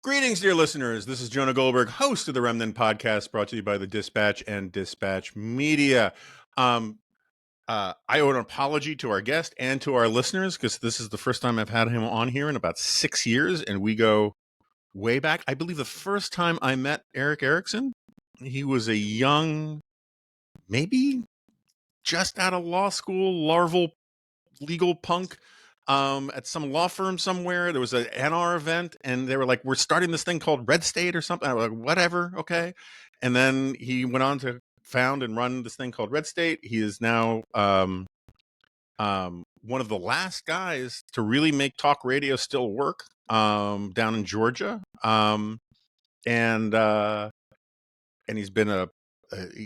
Greetings, dear listeners. This is Jonah Goldberg, host of the Remnant Podcast, brought to you by the Dispatch and Dispatch Media. I owe an apology to our guest and to our listeners because this is the first time I've had him on here in about 6 years, and we go way back. I believe the first time I met Erick Erickson, he was a young, maybe just out of law school, larval legal punk. At some law firm somewhere. There was an NR event, and they were like, "We're starting this thing called Red State or something." I was like, "Whatever, okay." And then he went on to found and run this thing called Red State. He is now one of the last guys to really make talk radio still work down in Georgia. And he's been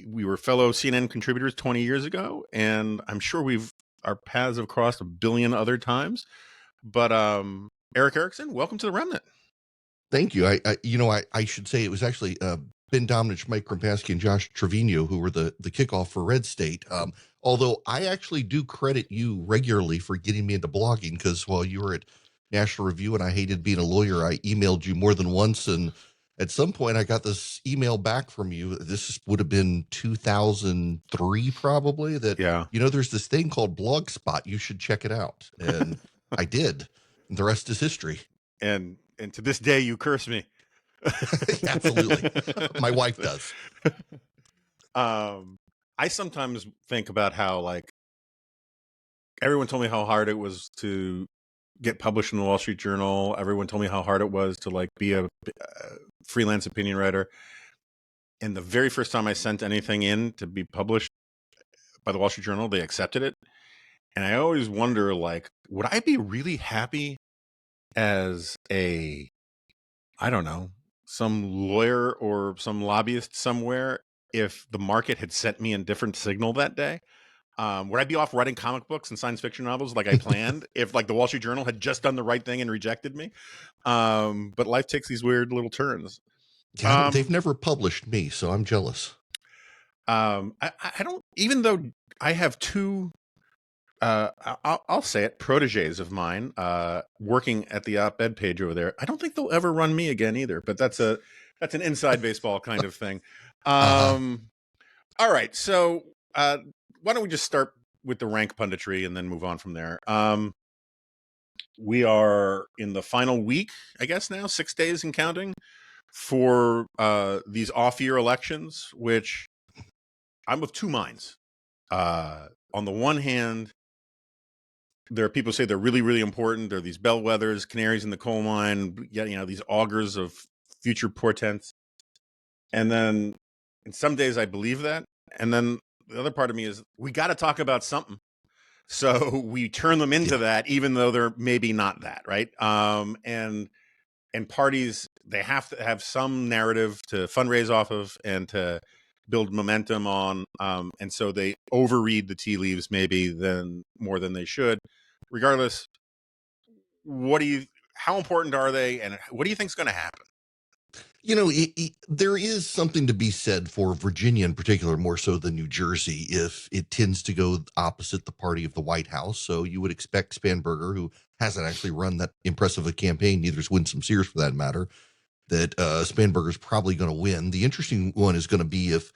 we were fellow CNN contributors 20 years ago, and I'm sure our paths have crossed a billion other times. But Erick Erickson, welcome to the Remnant. Thank you. I should say it was actually Ben Domenech, Mike Krimpaski, and Josh Trevino who were the kickoff for Red State. Although I actually do credit you regularly for getting me into blogging, because while you were at National Review and I hated being a lawyer, I emailed you more than once, and at some point I got this email back from you. This would have been 2003 probably, that, Yeah. there's this thing called Blogspot. You should check it out. And I did. The rest is history. And to this day, you curse me. Absolutely. My wife does. I sometimes think about how, like, everyone told me how hard it was to get published in the Wall Street Journal. Everyone told me how hard it was to, like, be a freelance opinion writer. And the very first time I sent anything in to be published by the Wall Street Journal, they accepted it. And I always wonder, like, would I be really happy as I don't know, some lawyer or some lobbyist somewhere if the market had sent me a different signal that day? Would I be off writing comic books and science fiction novels like I planned if, like, the Wall Street Journal had just done the right thing and rejected me? But life takes these weird little turns. They've never published me, so I'm jealous. I don't, even though I have two, I'll say it, proteges of mine working at the op-ed page over there. I don't think they'll ever run me again either, but that's an inside baseball kind of thing. All right, so why don't we just start with the rank punditry and then move on from there? We are in the final week, I guess now, 6 days and counting, for these off-year elections, which I'm of two minds. On the one hand, there are people who say they're really, really important. They're these bellwethers, canaries in the coal mine, these augurs of future portents. And then in some days I believe that. And then the other part of me is, we got to talk about something. So we turn them into that, even though they're maybe not that, right? And parties, they have to have some narrative to fundraise off of and to build momentum on. And so they overread the tea leaves maybe more than they should. Regardless, how important are they, and what do you think is going to happen? There is something to be said for Virginia in particular, more so than New Jersey, if it tends to go opposite the party of the White House. So you would expect Spanberger, who hasn't actually run that impressive a campaign, neither is Winsome Sears for that matter, that Spanberger's probably going to win. The interesting one is going to be if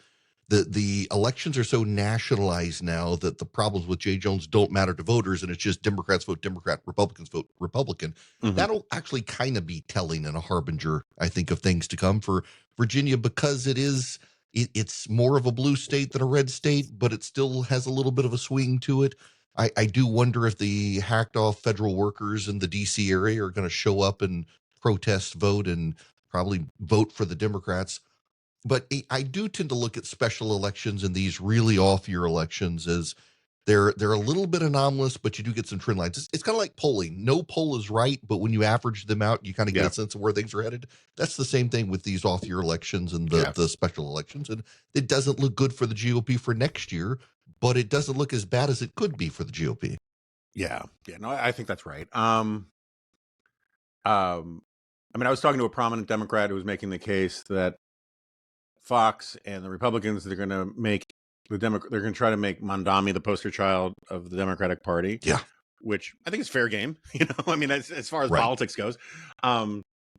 the elections are so nationalized now that the problems with Jay Jones don't matter to voters, and it's just Democrats vote Democrat, Republicans vote Republican. Mm-hmm. That'll actually kind of be telling and a harbinger, I think, of things to come for Virginia, because it's more of a blue state than a red state, but it still has a little bit of a swing to it. I do wonder if the hacked off federal workers in the DC area are going to show up and protest vote and probably vote for the Democrats. But I do tend to look at special elections and these really off-year elections as they're a little bit anomalous, but you do get some trend lines. It's kind of like polling. No poll is right, but when you average them out, you kind of get a sense of where things are headed. That's the same thing with these off-year elections and the special elections. And it doesn't look good for the GOP for next year, but it doesn't look as bad as it could be for the GOP. Yeah. No, I think that's right. I was talking to a prominent Democrat who was making the case that Fox and the Republicans, they're going to try to make Mondami the poster child of the Democratic Party. Yeah. Which I think is fair game. As far as politics goes.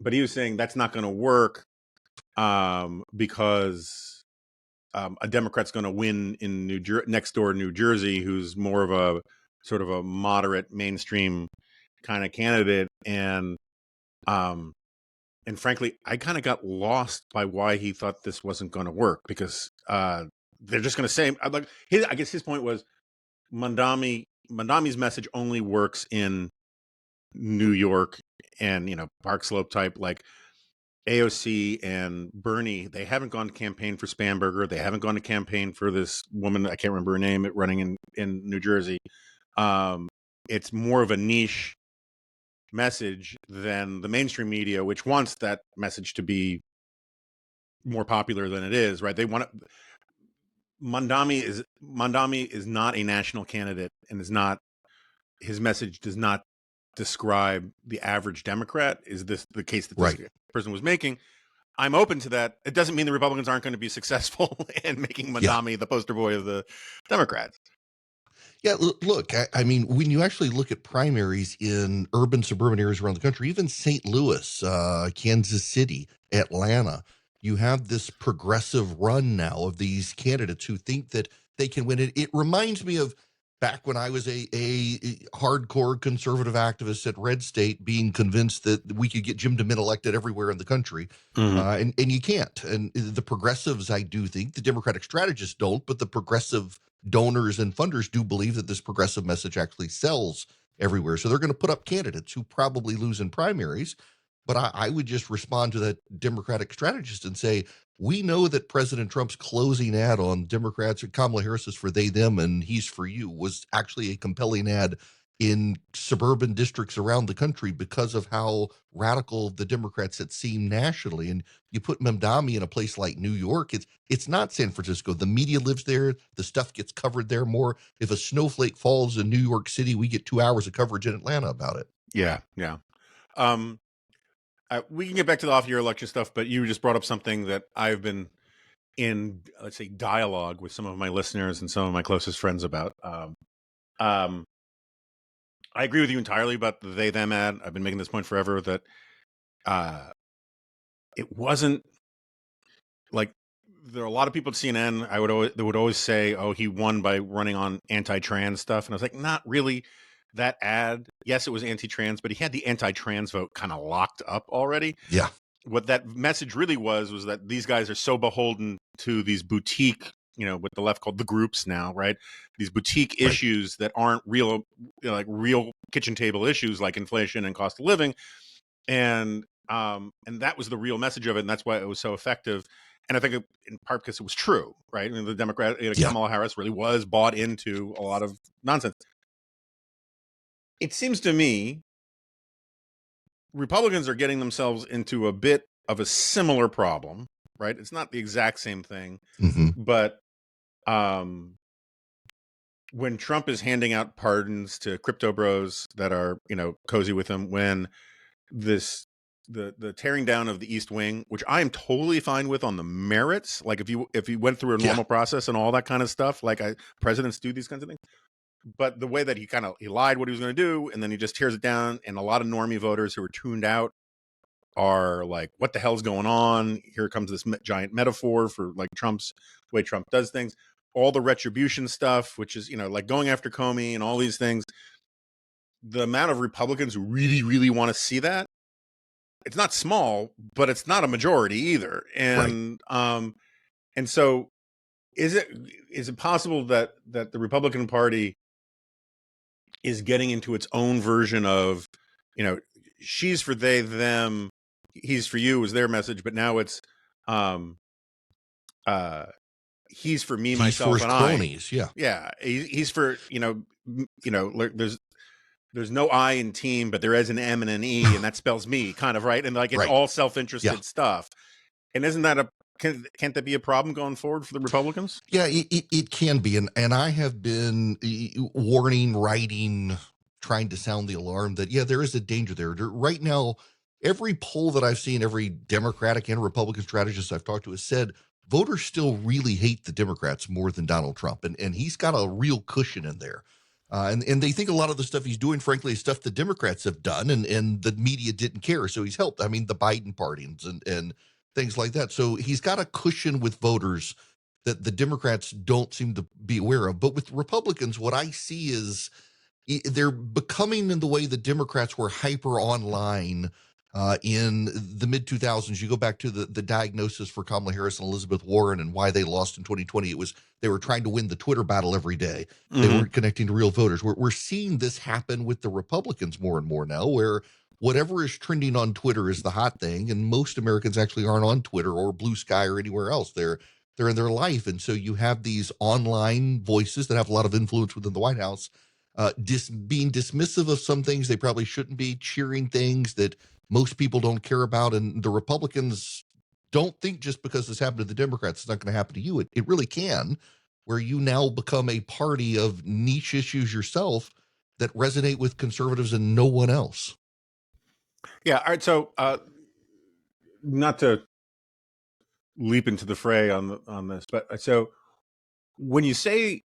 but he was saying that's not going to work because a Democrat's going to win in next door New Jersey, who's more of a sort of a moderate mainstream kind of candidate, um, and frankly, I kind of got lost by why he thought this wasn't going to work because they're just going to say like I guess his point was Mandami's message only works in New York and Park Slope type like AOC and Bernie. They haven't gone to campaign for Spanberger. They haven't gone to campaign for this woman. I can't remember her name. Running in New Jersey. It's more of a niche message than the mainstream media, which wants that message to be more popular than it is. Right? They want it. Mandami is not a national candidate, and is not his message does not describe the average Democrat. Is this the case that this person was making? I'm open to that. It doesn't mean the Republicans aren't going to be successful in making Mandami the poster boy of the Democrats. Yeah, look, I mean, when you actually look at primaries in urban, suburban areas around the country, even St. Louis, Kansas City, Atlanta, you have this progressive run now of these candidates who think that they can win it. It reminds me of back when I was a hardcore conservative activist at Red State, being convinced that we could get Jim DeMint elected everywhere in the country. And you can't. And the progressives, I do think, the Democratic strategists don't, but the progressive donors and funders do believe that this progressive message actually sells everywhere. So they're going to put up candidates who probably lose in primaries. But I would just respond to that Democratic strategist and say, we know that President Trump's closing ad on Democrats, Kamala Harris is for they, them, and he's for you, was actually a compelling ad in suburban districts around the country because of how radical the Democrats had seemed nationally. And you put Mamdani in a place like New York, it's not San Francisco. The media lives there. The stuff gets covered there more. If a snowflake falls in New York City, we get 2 hours of coverage in Atlanta about it. Yeah. We can get back to the off-year election stuff, but you just brought up something that I've been in, let's say, dialogue with some of my listeners and some of my closest friends about. I agree with you entirely about the they them ad. I've been making this point forever that it wasn't like there are a lot of people at CNN. They would always say, "Oh, he won by running on anti-trans stuff," and I was like, "Not really." That ad, yes, it was anti-trans, but he had the anti-trans vote kind of locked up already. Yeah. What that message really was that these guys are so beholden to these boutique, what the left called the groups now, right? These boutique issues that aren't real, like real kitchen table issues like inflation and cost of living. And that was the real message of it. And that's why it was so effective. And I think in part because it was true, right? I mean, the Democrat, Kamala Harris really was bought into a lot of nonsense. It seems to me Republicans are getting themselves into a bit of a similar problem, right? It's not the exact same thing, but when Trump is handing out pardons to crypto bros that are, cozy with him, when the tearing down of the East Wing, which I am totally fine with on the merits, like if you went through a normal process and all that kind of stuff, like presidents do these kinds of things. But the way that he lied what he was going to do, and then he just tears it down, and a lot of normie voters who are tuned out are like, what the hell's going on? Here comes this giant metaphor for like the way Trump does things. All the retribution stuff, which is, like going after Comey and all these things. The amount of Republicans who really, really want to see that, it's not small, but it's not a majority either. And and so is it possible that the Republican Party is getting into its own version of, she's for they, them, he's for you was their message, but now it's he's for me, myself, and cronies, I. Yeah, he's for there's no I in team, but there is an M and an E, and that spells me, kind of, right? And like it's all self-interested stuff. And isn't that can't that be a problem going forward for the Republicans? Yeah, it can be. And I have been warning, writing, trying to sound the alarm that, there is a danger there. Right now, every poll that I've seen, every Democratic and Republican strategist I've talked to has said voters still really hate the Democrats more than Donald Trump. And he's got a real cushion in there. And they think a lot of the stuff he's doing, frankly, is stuff the Democrats have done, and the media didn't care, so he's helped. I mean, the Biden pardons and things like that. So he's got a cushion with voters that the Democrats don't seem to be aware of. But with Republicans, what I see is they're becoming in the way the Democrats were hyper online in the mid 2000s. You go back to the diagnosis for Kamala Harris and Elizabeth Warren and why they lost in 2020. It was they were trying to win the Twitter battle every day. They weren't connecting to real voters. We're seeing this happen with the Republicans more and more now, where whatever is trending on Twitter is the hot thing, and most Americans actually aren't on Twitter or Blue Sky or anywhere else. They're in their life, and so you have these online voices that have a lot of influence within the White House, being dismissive of some things they probably shouldn't be, cheering things that most people don't care about, and the Republicans don't think just because this happened to the Democrats, it's not going to happen to you. It really can, where you now become a party of niche issues yourself that resonate with conservatives and no one else. Yeah. All right. So, not to leap into the fray on this, but so when you say,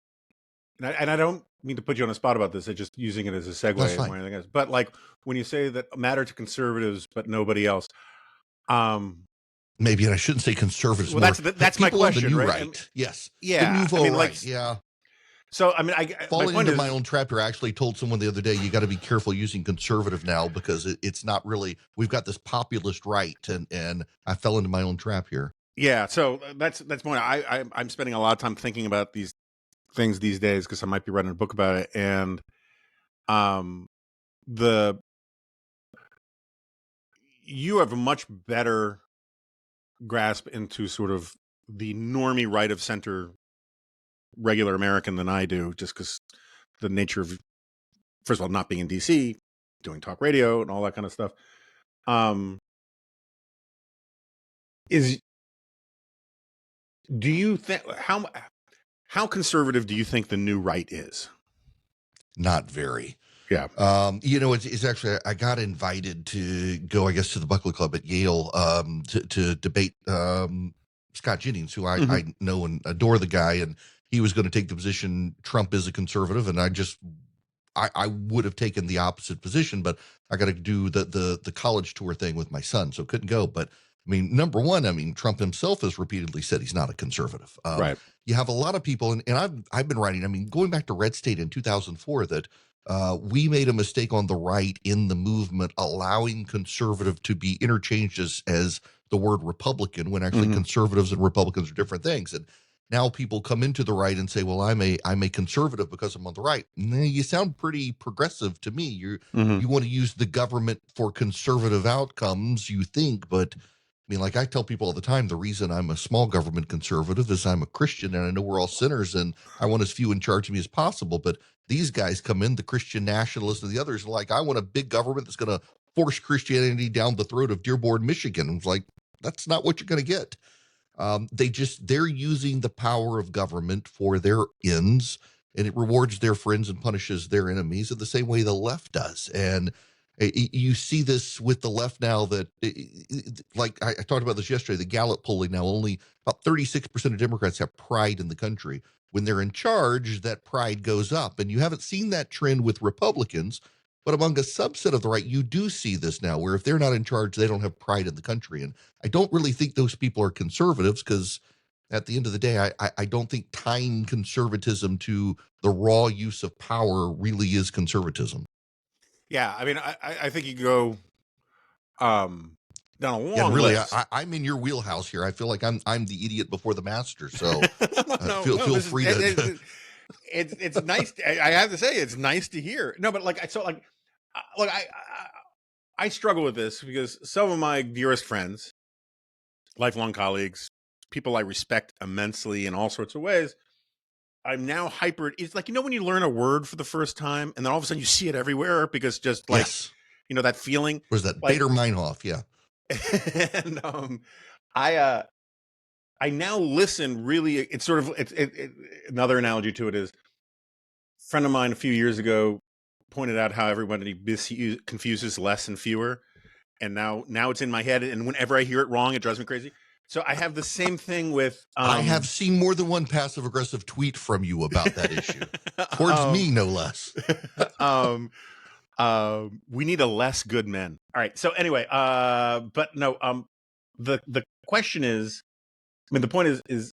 and I don't mean to put you on the spot about this, I'm just using it as a segue That's more fine. than anything else. But like when you say that matter to conservatives but nobody else, Maybe, and I shouldn't say conservatives well, more. that's my People on the question, new right? right. Yes. The Yeah, I nouveau mean, right. Yeah. so I mean, my Falling point into is, my own trap here. I actually told someone the other day, you got to be careful using conservative now because it's not really, we've got this populist right. And I fell into my own trap here. yeah. So that's my. I'm spending a lot of time thinking about these things these days because I might be writing a book about it, and the you have a much better grasp into sort of the normie right of center regular American than I do, just because the nature of, first of all, not being in DC, doing talk radio and all that kind of stuff. Is do you think how conservative do you think the new right is? Not very. Yeah. It's actually, I got invited to go, I guess, to the Buckley Club at Yale to debate Scott Jennings, who I know and adore the guy, and he was going to take the position Trump is a conservative, and I would have taken the opposite position, but I got to do the college tour thing with my son, so couldn't go. But I mean, number one, I mean, Trump himself has repeatedly said he's not a conservative. Right. You have a lot of people, and I've been writing. I mean, going back to Red State in 2004, that we made a mistake on the right in the movement, allowing conservative to be interchanged as the word Republican, when actually conservatives and Republicans are different things. And now people come into the right and say, well, I'm a conservative because I'm on the right. You sound pretty progressive to me. You want to use the government for conservative outcomes, you think, but I mean, like I tell people all the time, the reason I'm a small government conservative is I'm a Christian and I know we're all sinners and I want as few in charge of me as possible. But these guys come in, the Christian nationalists and the others, are like, I want a big government that's going to force Christianity down the throat of Dearborn, Michigan. It's like, that's not what you're going to get. They're using the power of government for their ends, and it rewards their friends and punishes their enemies in the same way the left does. And you see this with the left now that, like I talked about this yesterday, the Gallup polling now, only about 36% of Democrats have pride in the country. When they're in charge, that pride goes up. And you haven't seen that trend with Republicans, but among a subset of the right, you do see this now, where if they're not in charge, they don't have pride in the country. And I don't really think those people are conservatives, because at the end of the day, I don't think tying conservatism to the raw use of power really is conservatism. Yeah. I mean, I think you go down a Yeah, and long really, list. I'm in your wheelhouse here. I feel like I'm the idiot before the master. So no, feel this free to. it's nice. I have to say, it's nice to hear. No, but like, so like, look, I struggle with this because some of my dearest friends, lifelong colleagues, people I respect immensely in all sorts of ways, I'm now hyper. It's like, when you learn a word for the first time and then all of a sudden you see it everywhere because just like, Yes. that feeling. Was that Like, Bader Meinhof? Yeah. and I now listen really. It's sort of another analogy to it is a friend of mine a few years ago pointed out how everybody confuses less and fewer, and now it's in my head, and whenever I hear it wrong, it drives me crazy. So I have the same thing with. I have seen more than one passive aggressive tweet from you about that issue, towards me, no less. We need a less good men. All right. So anyway, but no. The question is, I mean, the point is,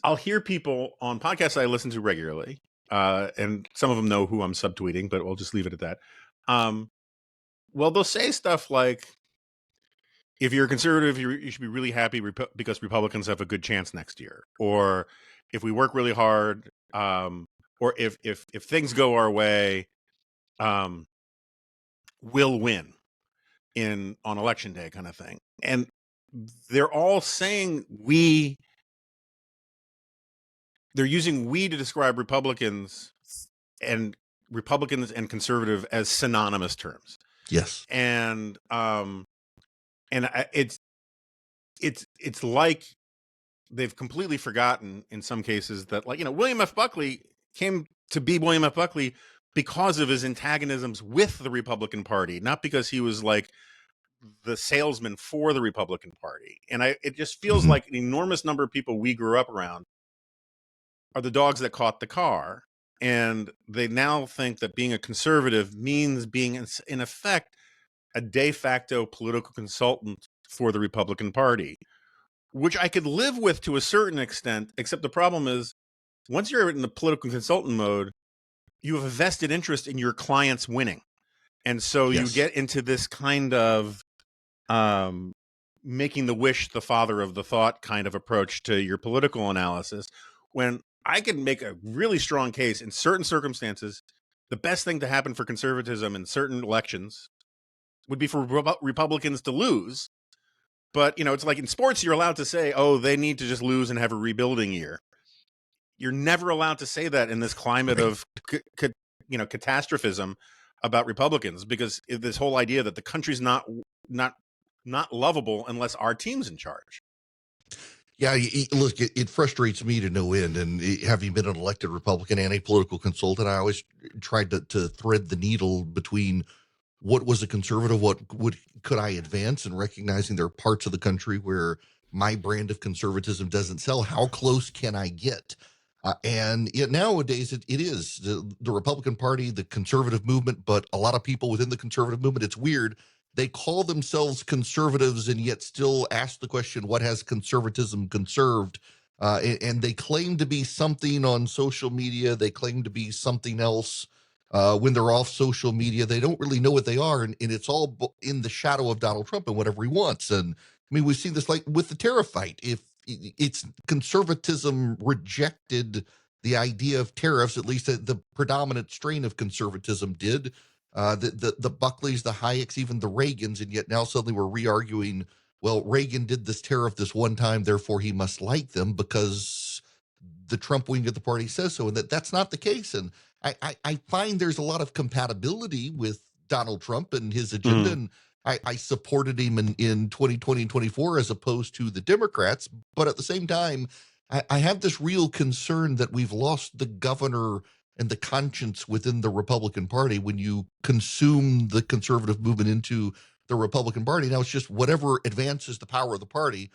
I'll hear people on podcasts I listen to regularly, and some of them know who I'm subtweeting, but we'll just leave it at that. Well, they'll say stuff like, if you're a conservative, you should be really happy because Republicans have a good chance next year, or if we work really hard, or if things go our way, we'll win on election day, kind of thing. And they're all saying we. They're using "we" to describe Republicans and conservative as synonymous terms. Yes. And it's like they've completely forgotten in some cases that, like, William F. Buckley came to be William F. Buckley because of his antagonisms with the Republican Party, not because he was like the salesman for the Republican Party. And it just feels like an enormous number of people we grew up around are the dogs that caught the car. And they now think that being a conservative means being, in effect, a de facto political consultant for the Republican Party, which I could live with to a certain extent, except the problem is, once you're in the political consultant mode, you have a vested interest in your clients winning. And so you get into this kind of making the wish the father of the thought kind of approach to your political analysis, when I can make a really strong case in certain circumstances. The best thing to happen for conservatism in certain elections would be for Republicans to lose. But, it's like in sports, you're allowed to say, oh, they need to just lose and have a rebuilding year. You're never allowed to say that in this climate of, catastrophism about Republicans, because this whole idea that the country's not lovable unless our team's in charge. Yeah, look, it frustrates me to no end. And having been an elected Republican and a political consultant, I always tried to thread the needle between what was a conservative, could I advance, and recognizing there are parts of the country where my brand of conservatism doesn't sell. How close can I get? And nowadays, it is the Republican Party, the conservative movement, but a lot of people within the conservative movement, it's weird. They call themselves conservatives and yet still ask the question, what has conservatism conserved? And they claim to be something on social media. They claim to be something else when they're off social media. They don't really know what they are. And it's all in the shadow of Donald Trump and whatever he wants. And I mean, we've seen this like with the tariff fight. If it's conservatism rejected the idea of tariffs, at least the predominant strain of conservatism did. The Buckleys, the Hayeks, even the Reagans, and yet now suddenly we're re-arguing, well, Reagan did this tariff this one time, therefore he must like them because the Trump wing of the party says so, and that's not the case. And I find there's a lot of compatibility with Donald Trump and his agenda, and I supported him in 2020 and 24 as opposed to the Democrats. But at the same time, I have this real concern that we've lost the governor and the conscience within the Republican Party when you consume the conservative movement into the Republican Party. Now it's just whatever advances the power of the party.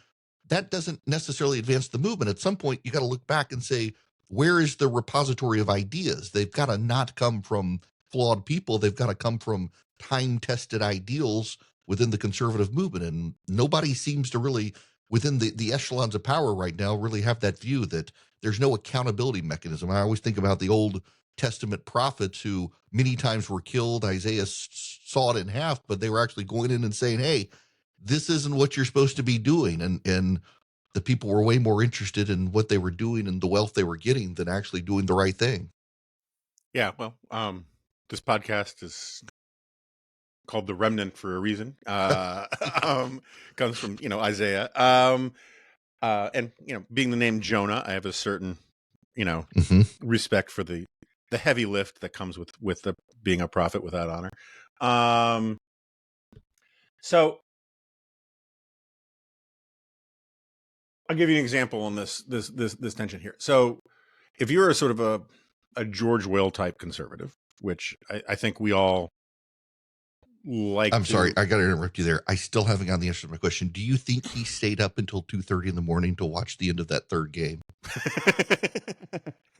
That doesn't necessarily advance the movement. At some point, you got to look back and say, where is the repository of ideas? They've got to not come from flawed people. They've got to come from time-tested ideals within the conservative movement. And nobody seems to really, within the echelons of power right now, really have that view that there's no accountability mechanism. I always think about the Old Testament prophets who many times were killed. Isaiah saw it in half, but they were actually going in and saying, hey, this isn't what you're supposed to be doing. And the people were way more interested in what they were doing and the wealth they were getting than actually doing the right thing. Yeah, well, this podcast is called The Remnant for a reason. Comes from, Isaiah. And, being the name Jonah, I have a certain, respect for the heavy lift that comes with being a prophet without honor. So I'll give you an example on this tension here. So if you're a sort of a George Will type conservative, which I think we all like I'm sorry, to. I got to interrupt you there. I still haven't gotten the answer to my question. Do you think he stayed up until 2:30 in the morning to watch the end of that third game?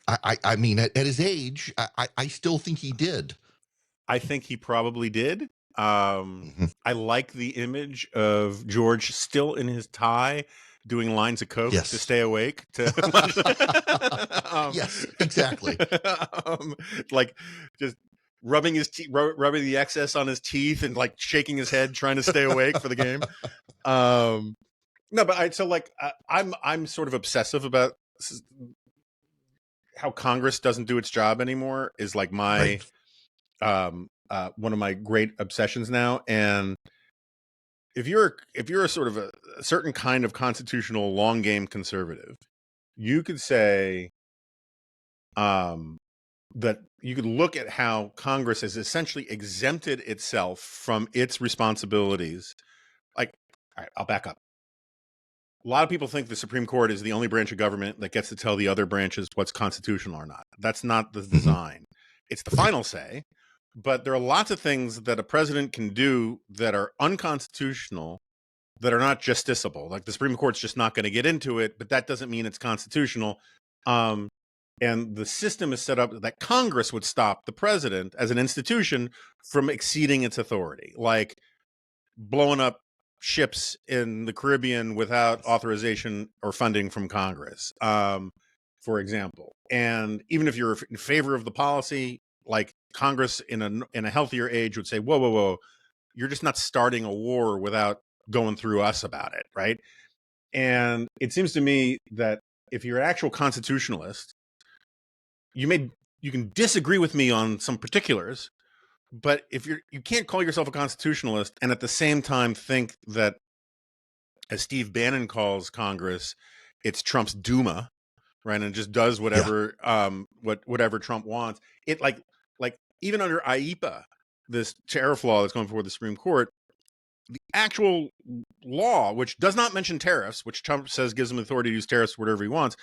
I mean, at his age, I still think he did. I think he probably did. Mhm. I like the image of George still in his tie doing lines of coke to Yes. stay awake to Yes, exactly. like just rubbing his rubbing the excess on his teeth and like shaking his head trying to stay awake for the game. Um, no, but I'm sort of obsessive about how Congress doesn't do its job anymore. Is like my Right. one of my great obsessions now. And if you're a sort of a certain kind of constitutional long game conservative, you could say um, that you could look at how Congress has essentially exempted itself from its responsibilities. Like, all right, I'll back up. A lot of people think the Supreme Court is the only branch of government that gets to tell the other branches what's constitutional or not. That's not the Mhm. design. It's the final say, but there are lots of things that a president can do that are unconstitutional that are not justiciable. Like the Supreme Court's just not going to get into it, but that doesn't mean it's constitutional. Um, and the system is set up that Congress would stop the president as an institution from exceeding its authority, like blowing up ships in the Caribbean without authorization or funding from Congress, for example. And even if you're in favor of the policy, like Congress in a healthier age would say, whoa, whoa, whoa, you're just not starting a war without going through us about it, right? And it seems to me that if you're an actual constitutionalist, you can disagree with me on some particulars, but if you can't call yourself a constitutionalist and at the same time think that, as Steve Bannon calls Congress, it's Trump's Duma, right? And it just does Yeah. whatever Trump wants. It like even under IEPA, this tariff law that's going before the Supreme Court, the actual law, which does not mention tariffs, which Trump says gives him authority to use tariffs for whatever he wants,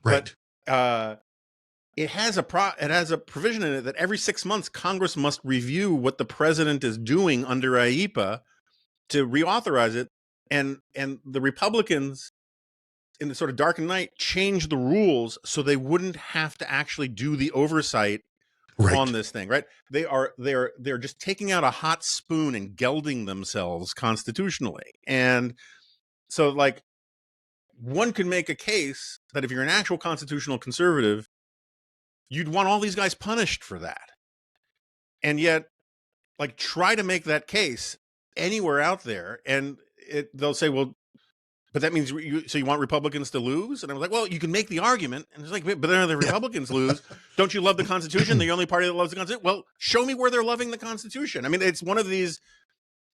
but Right. it has a provision in it that every 6 months Congress must review what the president is doing under IEPA to reauthorize it, and the Republicans in the sort of dark night changed the rules so they wouldn't have to actually do the oversight on Right. this thing, right? They're just taking out a hot spoon and gelding themselves constitutionally. And so like one could make a case that if you're an actual constitutional conservative, you'd want all these guys punished for that. And yet like try to make that case anywhere out there and they'll say, well, but that means so you want Republicans to lose? And I was like, well, you can make the argument. And it's like, but then the Yeah. Republicans lose. Don't you love the Constitution? They're the only party that loves the Constitution. Well, show me where they're loving the Constitution. I mean, it's one of these.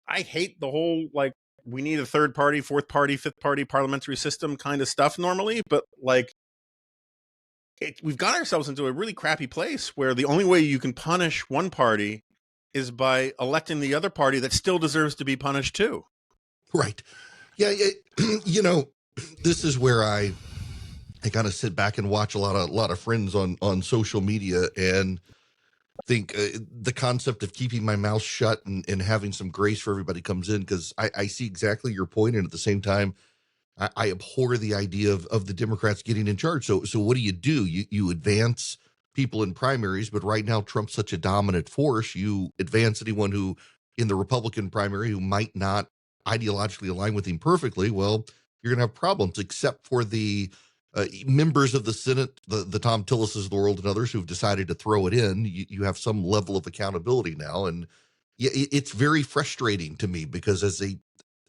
I hate the whole like we need a third party, fourth party, fifth party parliamentary system kind of stuff normally, but like we've got ourselves into a really crappy place where the only way you can punish one party is by electing the other party that still deserves to be punished too. Right. Yeah. This is where I kind of sit back and watch a lot of friends on social media and think the concept of keeping my mouth shut and having some grace for everybody comes in because I see exactly your point, and at the same time I abhor the idea of the Democrats getting in charge. So what do? You advance people in primaries, but right now Trump's such a dominant force. You advance anyone who in the Republican primary who might not ideologically align with him perfectly. Well, you're gonna have problems, except for the members of the Senate, the Tom Tillises of the world, and others who've decided to throw it in. You have some level of accountability now, and yeah, it's very frustrating to me because as a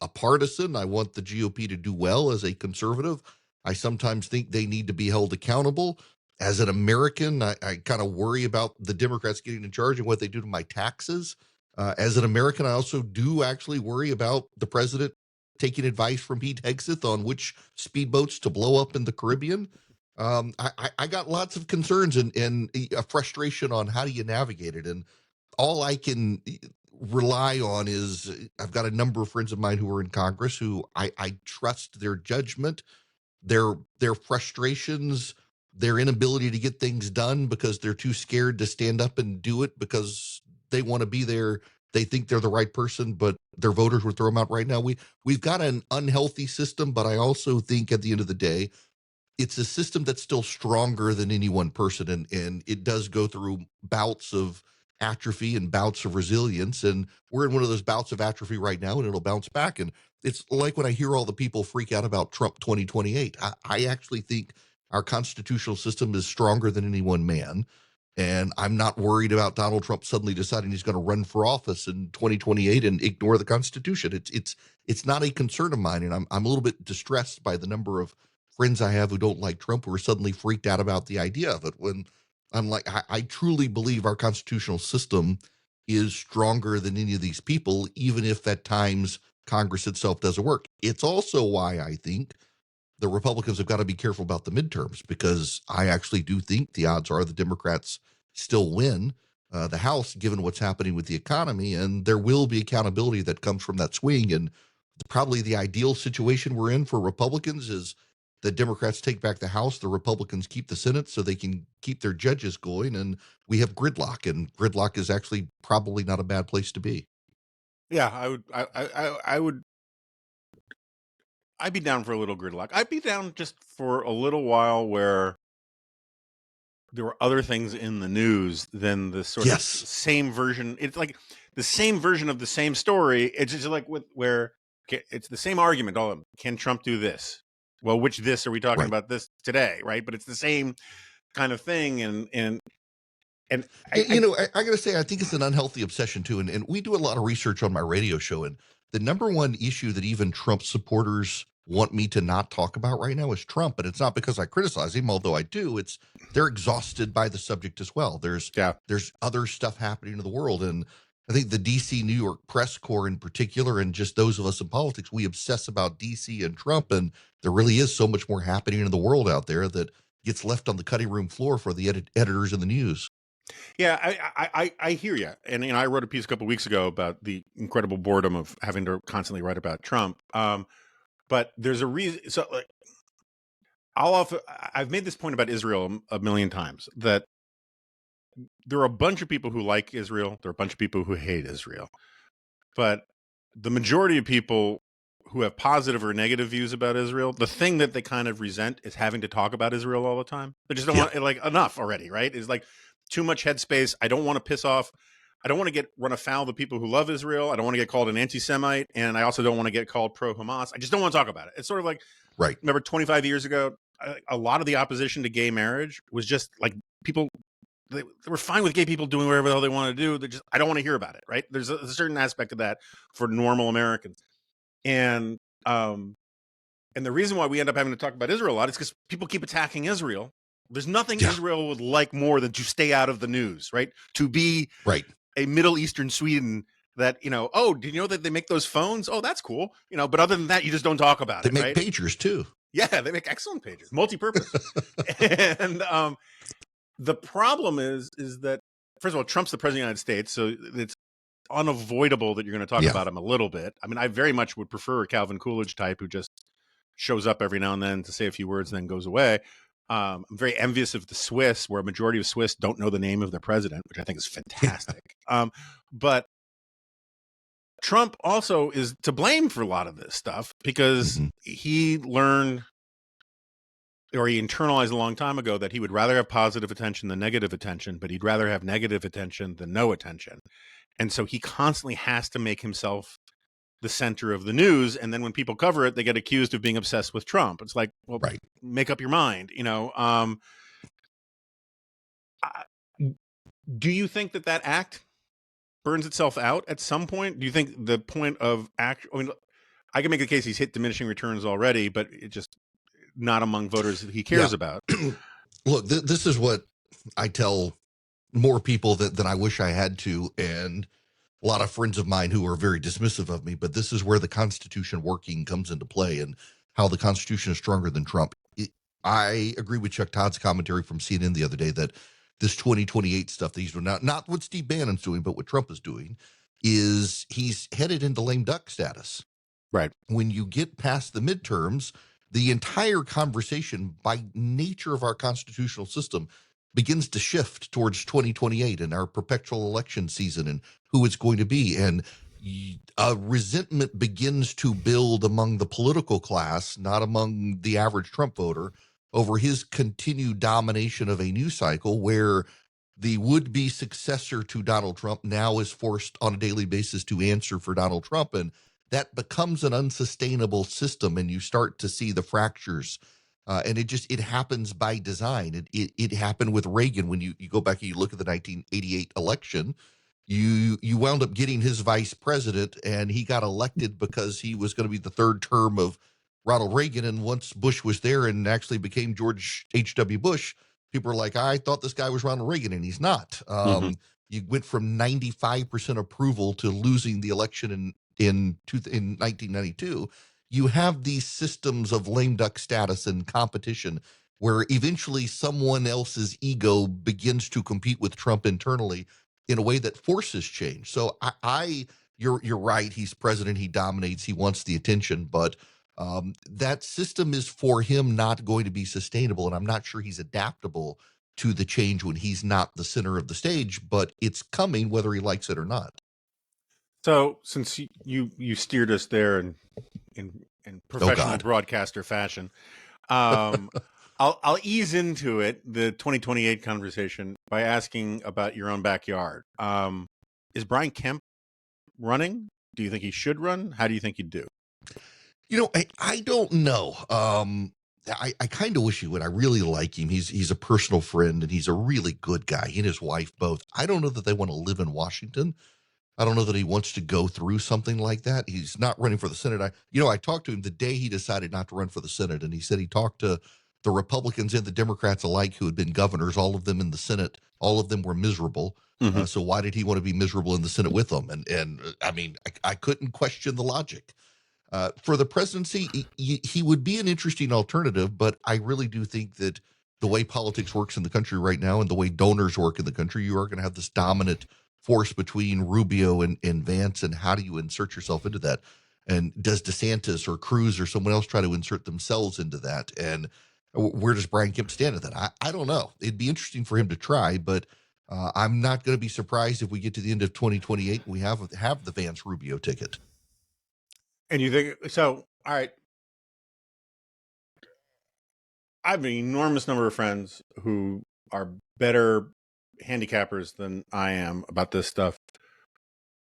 partisan. I want the GOP to do well as a conservative. I sometimes think they need to be held accountable. As an American, I kind of worry about the Democrats getting in charge and what they do to my taxes. As an American, I also do actually worry about the president taking advice from Pete Hegseth on which speedboats to blow up in the Caribbean. I got lots of concerns and a frustration on how do you navigate it. And all I can rely on is I've got a number of friends of mine who are in Congress who I trust their judgment, their frustrations, their inability to get things done because they're too scared to stand up and do it because they want to be there they think they're the right person, but their voters would throw them out right now. We've got an unhealthy system, but I also think at the end of the day, it's a system that's still stronger than any one person, and it does go through bouts of atrophy and bouts of resilience, and we're in one of those bouts of atrophy right now, and it'll bounce back. And it's like when I hear all the people freak out about Trump 2028, I actually think our constitutional system is stronger than any one man, and I'm not worried about Donald Trump suddenly deciding he's going to run for office in 2028 and ignore the Constitution. It's not a concern of mine, and I'm a little bit distressed by the number of friends I have who don't like Trump who are suddenly freaked out about the idea of it. When I'm like, I truly believe our constitutional system is stronger than any of these people, even if at times Congress itself doesn't work. It's also why I think the Republicans have got to be careful about the midterms, because I actually do think the odds are the Democrats still win the House, given what's happening with the economy, and there will be accountability that comes from that swing. And probably the ideal situation we're in for Republicans is the Democrats take back the House, the Republicans keep the Senate so they can keep their judges going, and we have gridlock. And gridlock is actually probably not a bad place to be. Yeah, I'd be down for a little gridlock. I'd be down just for a little while where there were other things in the news than the sort of Yes. same version. It's like the same version of the same story. It's just like where it's the same argument. All of them. Can Trump do this? Well, which this are we talking Right. about this today, right? But it's the same kind of thing, and I got to say, I think it's an unhealthy obsession too. And we do a lot of research on my radio show. And the number one issue that even Trump supporters want me to not talk about right now is Trump. But it's not because I criticize him, although I do. It's they're exhausted by the subject as well. There's other stuff happening in the world. And I think the DC, New York press corps in particular, and just those of us in politics, we obsess about DC and Trump. And there really is so much more happening in the world out there that gets left on the cutting room floor for the editors and the news. Yeah, I hear you, and I wrote a piece a couple of weeks ago about the incredible boredom of having to constantly write about Trump. But there's a reason. So, like, I've made this point about Israel a million times, that there are a bunch of people who like Israel, there are a bunch of people who hate Israel, but the majority of people who have positive or negative views about Israel, the thing that they kind of resent is having to talk about Israel all the time. They just don't want, like, enough already, right? It's like too much headspace. I don't want to piss off. I don't want to run afoul of the people who love Israel. I don't want to get called an anti-Semite, and I also don't want to get called pro-Hamas. I just don't want to talk about it. It's sort of like, right. Remember 25 years ago, a lot of the opposition to gay marriage was just like people. They were fine with gay people doing whatever the hell they want to do. I don't want to hear about it, right? There's a certain aspect of that for normal Americans. And the reason why we end up having to talk about Israel a lot is because people keep attacking Israel. There's nothing Israel would like more than to stay out of the news, right? To be a Middle Eastern Sweden that, oh, did you know that they make those phones? Oh, that's cool. But other than that, you just don't talk about it. They make pagers too. Yeah, they make excellent pagers, multi-purpose. And the problem is that, first of all, Trump's the president of the United States, so it's unavoidable that you're going to talk about him a little bit. I mean, I very much would prefer a Calvin Coolidge type who just shows up every now and then to say a few words and then goes away. I'm very envious of the Swiss, where a majority of Swiss don't know the name of their president, which I think is fantastic. But Trump also is to blame for a lot of this stuff because he learned, or he internalized a long time ago, that he would rather have positive attention than negative attention, but he'd rather have negative attention than no attention. And so he constantly has to make himself the center of the news. And then when people cover it, they get accused of being obsessed with Trump. It's like, well, make up your mind, do you think that act burns itself out at some point? Do you think the point of act, I can make the case he's hit diminishing returns already, but it just not among voters that he cares about. Look, this is what I tell more people than I wish I had to, and a lot of friends of mine who are very dismissive of me, but this is where the Constitution working comes into play and how the Constitution is stronger than Trump. I agree with Chuck Todd's commentary from CNN the other day that this 2028 stuff that he's doing, not what Steve Bannon's doing, but what Trump is doing, is he's headed into lame duck status. Right. When you get past the midterms, the entire conversation, by nature of our constitutional system, begins to shift towards 2028 and our perpetual election season and who it's going to be. And a resentment begins to build among the political class, not among the average Trump voter, over his continued domination of a news cycle where the would-be successor to Donald Trump now is forced on a daily basis to answer for Donald Trump. And that becomes an unsustainable system, and you start to see the fractures. And it happens by design. It happened with Reagan. When you go back and you look at the 1988 election, you wound up getting his vice president, and he got elected because he was going to be the third term of Ronald Reagan. And once Bush was there and actually became George H.W. Bush, people were like, I thought this guy was Ronald Reagan, and he's not. You went from 95% approval to losing the election in 1992. You have these systems of lame duck status and competition where eventually someone else's ego begins to compete with Trump internally in a way that forces change. So you're right. He's president. He dominates. He wants the attention, but that system is for him not going to be sustainable. And I'm not sure he's adaptable to the change when he's not the center of the stage, but it's coming whether he likes it or not. So since you steered us there in professional broadcaster fashion, I'll ease into it, the 2028 conversation, by asking about your own backyard. Is Brian Kemp running? Do you think he should run? How do you think he'd do? I don't know. I kind of wish he would. I really like him. He's a personal friend, and he's a really good guy. He and his wife both. I don't know that they want to live in Washington. I don't know that he wants to go through something like that. He's not running for the Senate. I talked to him the day he decided not to run for the Senate, and he said he talked to the Republicans and the Democrats alike who had been governors, all of them in the Senate. All of them were miserable. So why did he want to be miserable in the Senate with them? And I mean, I couldn't question the logic. For the presidency, he would be an interesting alternative, but I really do think that the way politics works in the country right now and the way donors work in the country, you are going to have this dominant force between Rubio and Vance, and how do you insert yourself into that? And does DeSantis or Cruz or someone else try to insert themselves into that? And where does Brian Kemp stand at that? I don't know. It'd be interesting for him to try, but I'm not going to be surprised if we get to the end of 2028 and we have the Vance Rubio ticket. And you think so? All right. I have an enormous number of friends who are better handicappers than I am about this stuff,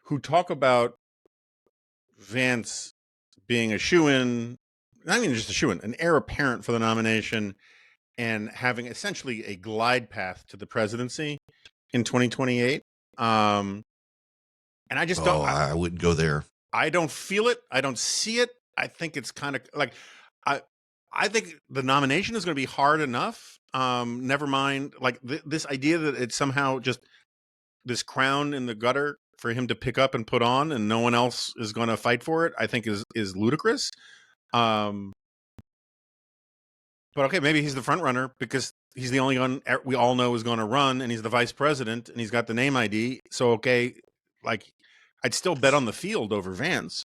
who talk about Vance being a shoo-in, not even just a shoo-in, an heir apparent for the nomination, and having essentially a glide path to the presidency in 2028. And I just don't. I wouldn't go there. I don't feel it. I don't see it. I think it's kind of like, I think the nomination is going to be hard enough. Never mind, like this idea that it's somehow just this crown in the gutter for him to pick up and put on, and no one else is going to fight for it, I think is ludicrous. But okay, maybe he's the front runner because he's the only one we all know is going to run, and he's the vice president, and he's got the name ID. So okay, like I'd still bet on the field over Vance.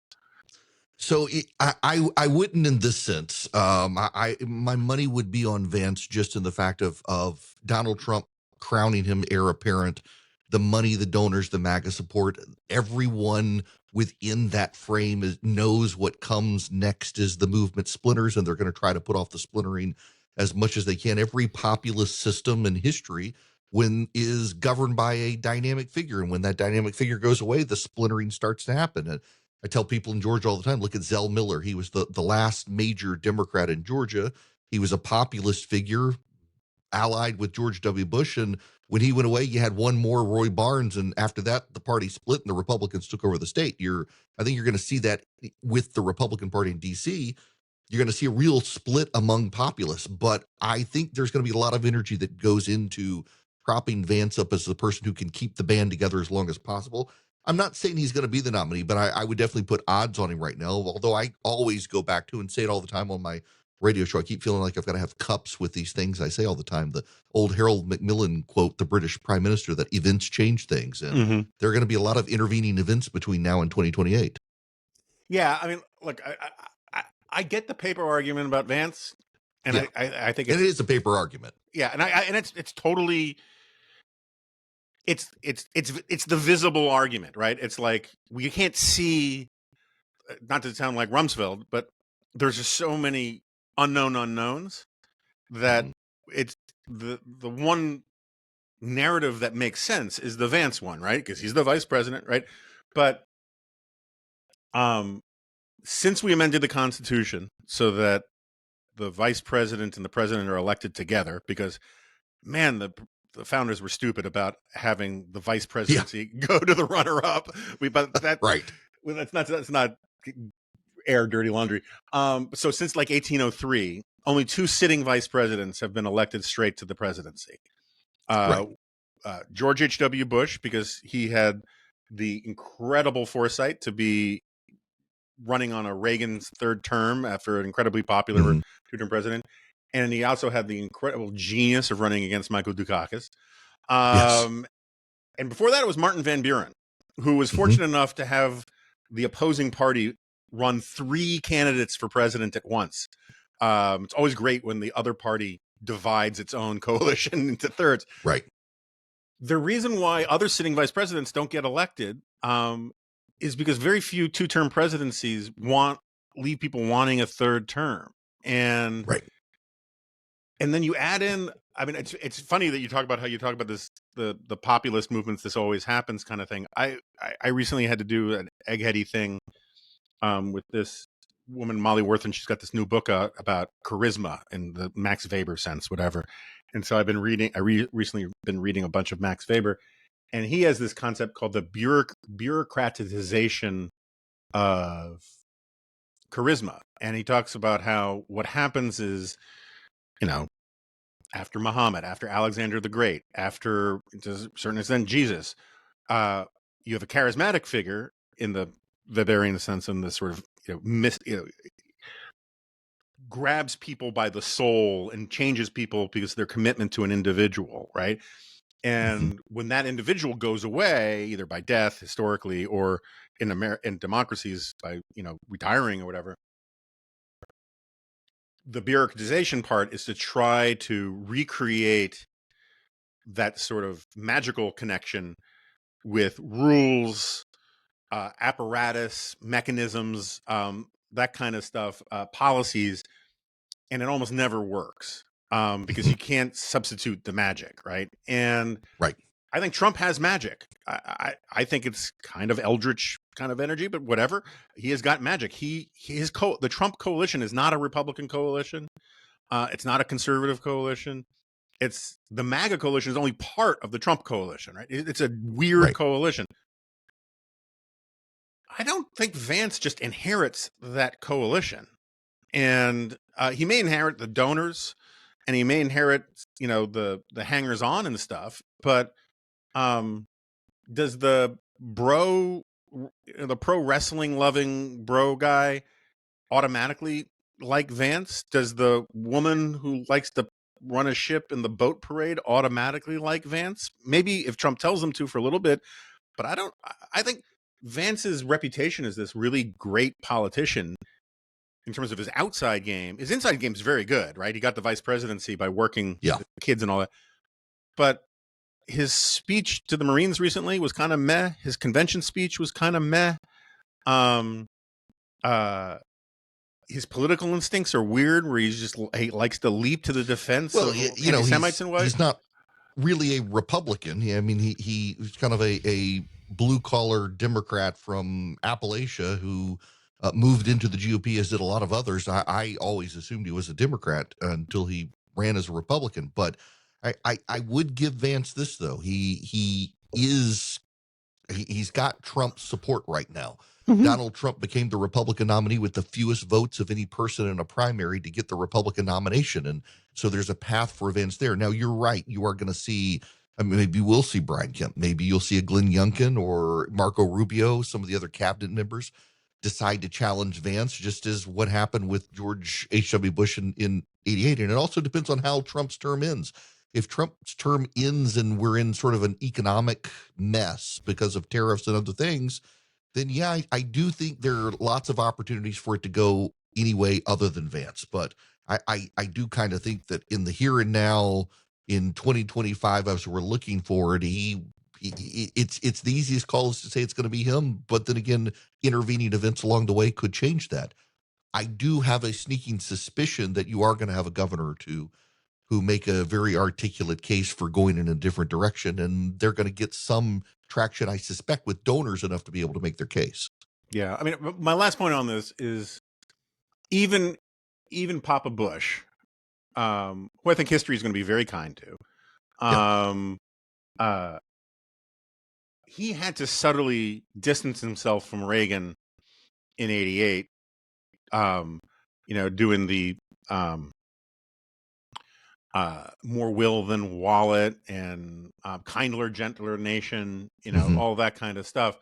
So I wouldn't in this sense. My money would be on Vance just in the fact of Donald Trump crowning him heir apparent, the money, the donors, the MAGA support, everyone within that frame knows what comes next is the movement splinters, and they're going to try to put off the splintering as much as they can. Every populist system in history is governed by a dynamic figure, and when that dynamic figure goes away, the splintering starts to happen. And I tell people in Georgia all the time, look at Zell Miller. He was the last major Democrat in Georgia. He was a populist figure allied with George W. Bush. And when he went away, you had one more Roy Barnes. And after that, the party split and the Republicans took over the state. I think you're going to see that with the Republican Party in D.C. You're going to see a real split among populists. But I think there's going to be a lot of energy that goes into propping Vance up as the person who can keep the band together as long as possible. I'm not saying he's going to be the nominee, but I would definitely put odds on him right now. Although I always go back to and say it all the time on my radio show. I keep feeling like I've got to have cups with these things I say all the time. The old Harold Macmillan quote, the British Prime Minister, that events change things. And there are going to be a lot of intervening events between now and 2028. Yeah, I mean, look, I get the paper argument about Vance. And yeah. I think it is a paper argument. yeah, and it's totally it's the visible argument, right? It's like we can't see, not to sound like Rumsfeld, but there's just so many unknown unknowns that Mhm. it's the one narrative that makes sense is the Vance one, right? Because he's the vice president, right? But um, since we amended the Constitution so that the vice president and the president are elected together, because man, the founders were stupid about having the vice Yeah, presidency go to the runner-up. But right. that's not air dirty laundry. So since like 1803, only 2 sitting vice presidents have been elected straight to the presidency. Right. Uh, George H.W. Bush, because he had the incredible foresight to be running on a Reagan's third term after an incredibly popular Mhm. two-term president. And he also had the incredible genius of running against Michael Dukakis. Yes. Um, and before that, it was Martin Van Buren, who was Mhm. fortunate enough to have the opposing party run 3 candidates for president at once. It's always great when the other party divides its own coalition into thirds. Right. The reason why other sitting vice presidents don't get elected is because very few 2-term presidencies leave people wanting a third term, and Right. then you add in. I mean, it's funny that you talk about how you talk about this the populist movements. This always happens kind of thing. I recently had to do an eggheady thing with this woman Molly Worth, and she's got this new book out about charisma in the Max Weber sense, whatever. And so I've been reading. Recently been reading a bunch of Max Weber, and he has this concept called the bureaucratization of charisma. And he talks about how what happens is, you know, after Muhammad, after Alexander the Great, after to a certain extent Jesus, uh, you have a charismatic figure in the Weberian sense, in this sort of grabs people by the soul and changes people because of their commitment to an individual, right? Mhm. And when that individual goes away, either by death historically or in democracies by retiring or whatever, the bureaucratization part is to try to recreate that sort of magical connection with rules, apparatus, mechanisms, that kind of stuff, policies, and it almost never works because Mhm. you can't substitute the magic, right? And Right. I think Trump has magic. I think it's kind of eldritch kind of energy, but whatever. He has got magic. The Trump coalition is not a Republican coalition. It's not a conservative coalition. It's the MAGA coalition is only part of the Trump coalition, right? It's a weird Right. coalition. I don't think Vance just inherits that coalition, and he may inherit the donors, and he may inherit the hangers on and stuff, but um, does the pro wrestling loving bro guy automatically like Vance? Does the woman who likes to run a ship in the boat parade automatically like Vance? Maybe if Trump tells them to for a little bit, but I don't. I think Vance's reputation as this really great politician in terms of his outside game. His inside game is very good, right? He got the vice presidency by working Yeah. the kids and all that. But his speech to the Marines recently was kind of meh. His convention speech was kind of meh. Um, uh, his political instincts are weird, where he likes to leap to the defense Well, of anti-Semites and what. he's not really a Republican. I mean, he's kind of a blue collar Democrat from Appalachia who moved into the GOP, as did a lot of others. I always assumed he was a Democrat until he ran as a Republican. But I would give Vance this though. He's got Trump's support right now. Mhm. Donald Trump became the Republican nominee with the fewest votes of any person in a primary to get the Republican nomination. And so there's a path for events there. Now, you're right. You are going to see, I mean, maybe we'll see Brian Kemp. Maybe you'll see a Glenn Youngkin or Marco Rubio, some of the other cabinet members decide to challenge Vance, just as what happened with George H.W. Bush in 88. And it also depends on how Trump's term ends. If Trump's term ends and we're in sort of an economic mess because of tariffs and other things, then yeah, I do think there are lots of opportunities for it to go any way other than Vance. But I do kind of think that in the here and now, in 2025, as we're looking forward, it's the easiest call is to say it's going to be him. But then again, intervening events along the way could change that. I do have a sneaking suspicion that you are going to have a governor or two who make a very articulate case for going in a different direction, and they're going to get some traction, I suspect, with donors enough to be able to make their case. Yeah, I mean, my last point on this is even Papa Bush, who I think history is going to be very kind to, he had to subtly distance himself from Reagan in '88, doing the more will than wallet and kindler, gentler nation, all that kind of stuff.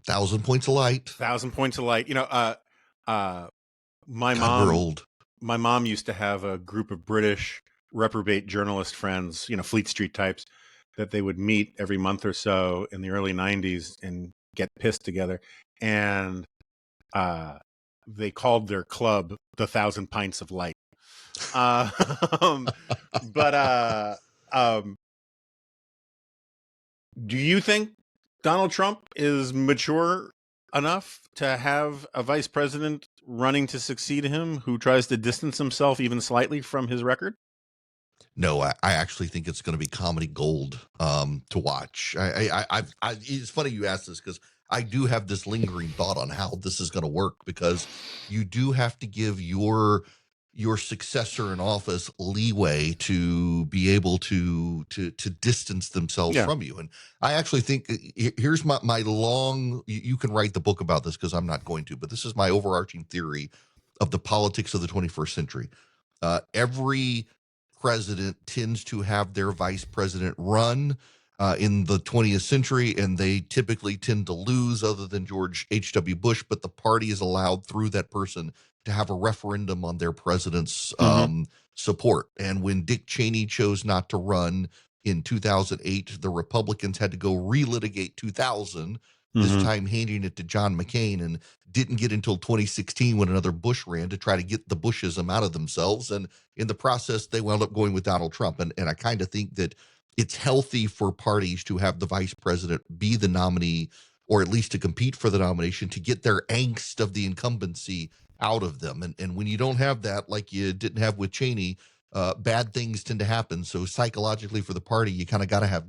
1,000 points of light. 1,000 points of light. My God, mom, we're old. My mom used to have a group of British reprobate journalist friends, Fleet Street types, that they would meet every month or so in the early '90s and get pissed together. And they called their club the 1,000 Pints of Light. But do you think Donald Trump is mature enough to have a vice president running to succeed him who tries to distance himself even slightly from his record? No, I actually think it's going to be comedy gold to watch. It's funny you asked this because I do have this lingering thought on how this is going to work, because you do have to give your successor in office leeway to be able to distance themselves from you. And I actually think here's my long. You can write the book about this because I'm not going to, but this is my overarching theory of the politics of the 21st century. Every president tends to have their vice president run in the 20th century, and they typically tend to lose, other than George H.W. Bush, but the party is allowed through that person to have a referendum on their president's support. And when Dick Cheney chose not to run in 2008, the Republicans had to go relitigate 2000, this time handing it to John McCain, and didn't get until 2016 when another Bush ran to try to get the Bushism out of themselves. And in the process, they wound up going with Donald Trump. And I kind of think that it's healthy for parties to have the vice president be the nominee, or at least to compete for the nomination, to get their angst of the incumbency out of them. And when you don't have that, like you didn't have with Cheney, bad things tend to happen. So psychologically for the party, you kind of got to have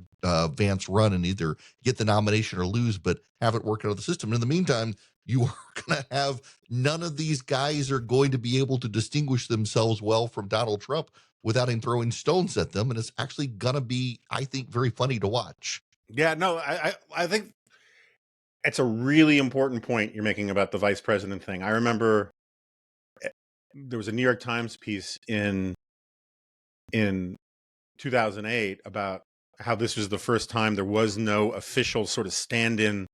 Vance run and either get the nomination or lose, but have it work out of the system. And in the meantime, you are going to have none of these guys are going to be able to distinguish themselves well from Donald Trump without him throwing stones at them. And it's actually going to be, I think, very funny to watch. Yeah, no, I think it's a really important point you're making about the vice president thing. I remember there was a New York Times piece in 2008 about how this was the first time there was no official sort of stand-in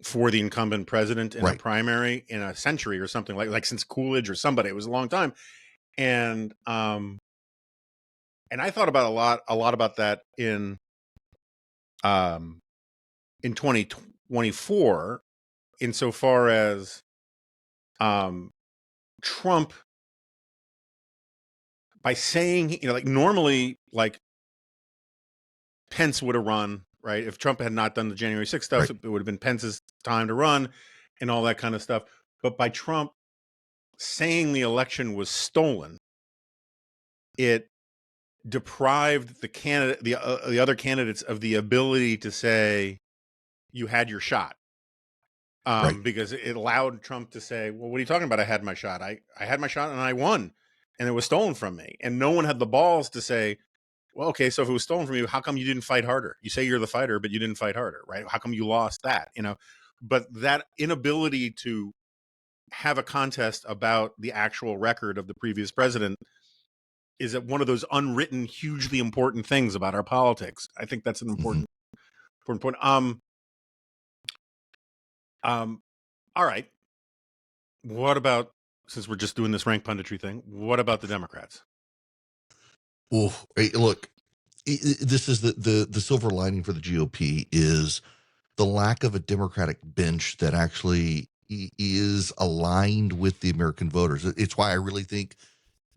for the incumbent president in a primary in a century or something, like since Coolidge or somebody. It was a long time. And I thought about a lot about that in 2024, insofar as Trump, by saying, like normally, like Pence would have run, right? If Trump had not done the January 6th stuff, it would have been Pence's time to run and all that kind of stuff. But by Trump saying the election was stolen, it deprived the candidate, the other candidates, of the ability to say you had your shot. Because it allowed Trump to say, well, what are you talking about? I had my shot. I had my shot and I won, and it was stolen from me. And no one had the balls to say, well, okay, so if it was stolen from you, how come you didn't fight harder? You say you're the fighter, but you didn't fight harder, right? How come you lost that? But that inability to have a contest about the actual record of the previous president is one of those unwritten, hugely important things about our politics. I think that's an important point. All right. What about, since we're just doing this rank punditry thing, what about the Democrats? Oh, hey, look, this is the silver lining for the GOP is the lack of a Democratic bench that actually is aligned with the American voters. It's why I really think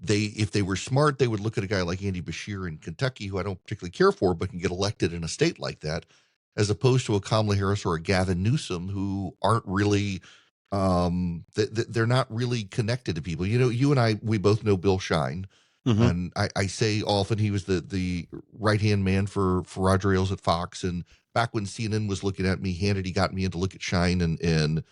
if they were smart, they would look at a guy like Andy Bashir in Kentucky, who I don't particularly care for, but can get elected in a state like that, as opposed to a Kamala Harris or a Gavin Newsom, who aren't really, they're not really connected to people. You know, you and I, we both know Bill Shine. Mm-hmm. And I say often he was the right hand man for Roger Ailes at Fox. And back when CNN was looking at me, Hannity got me in to look at Shine and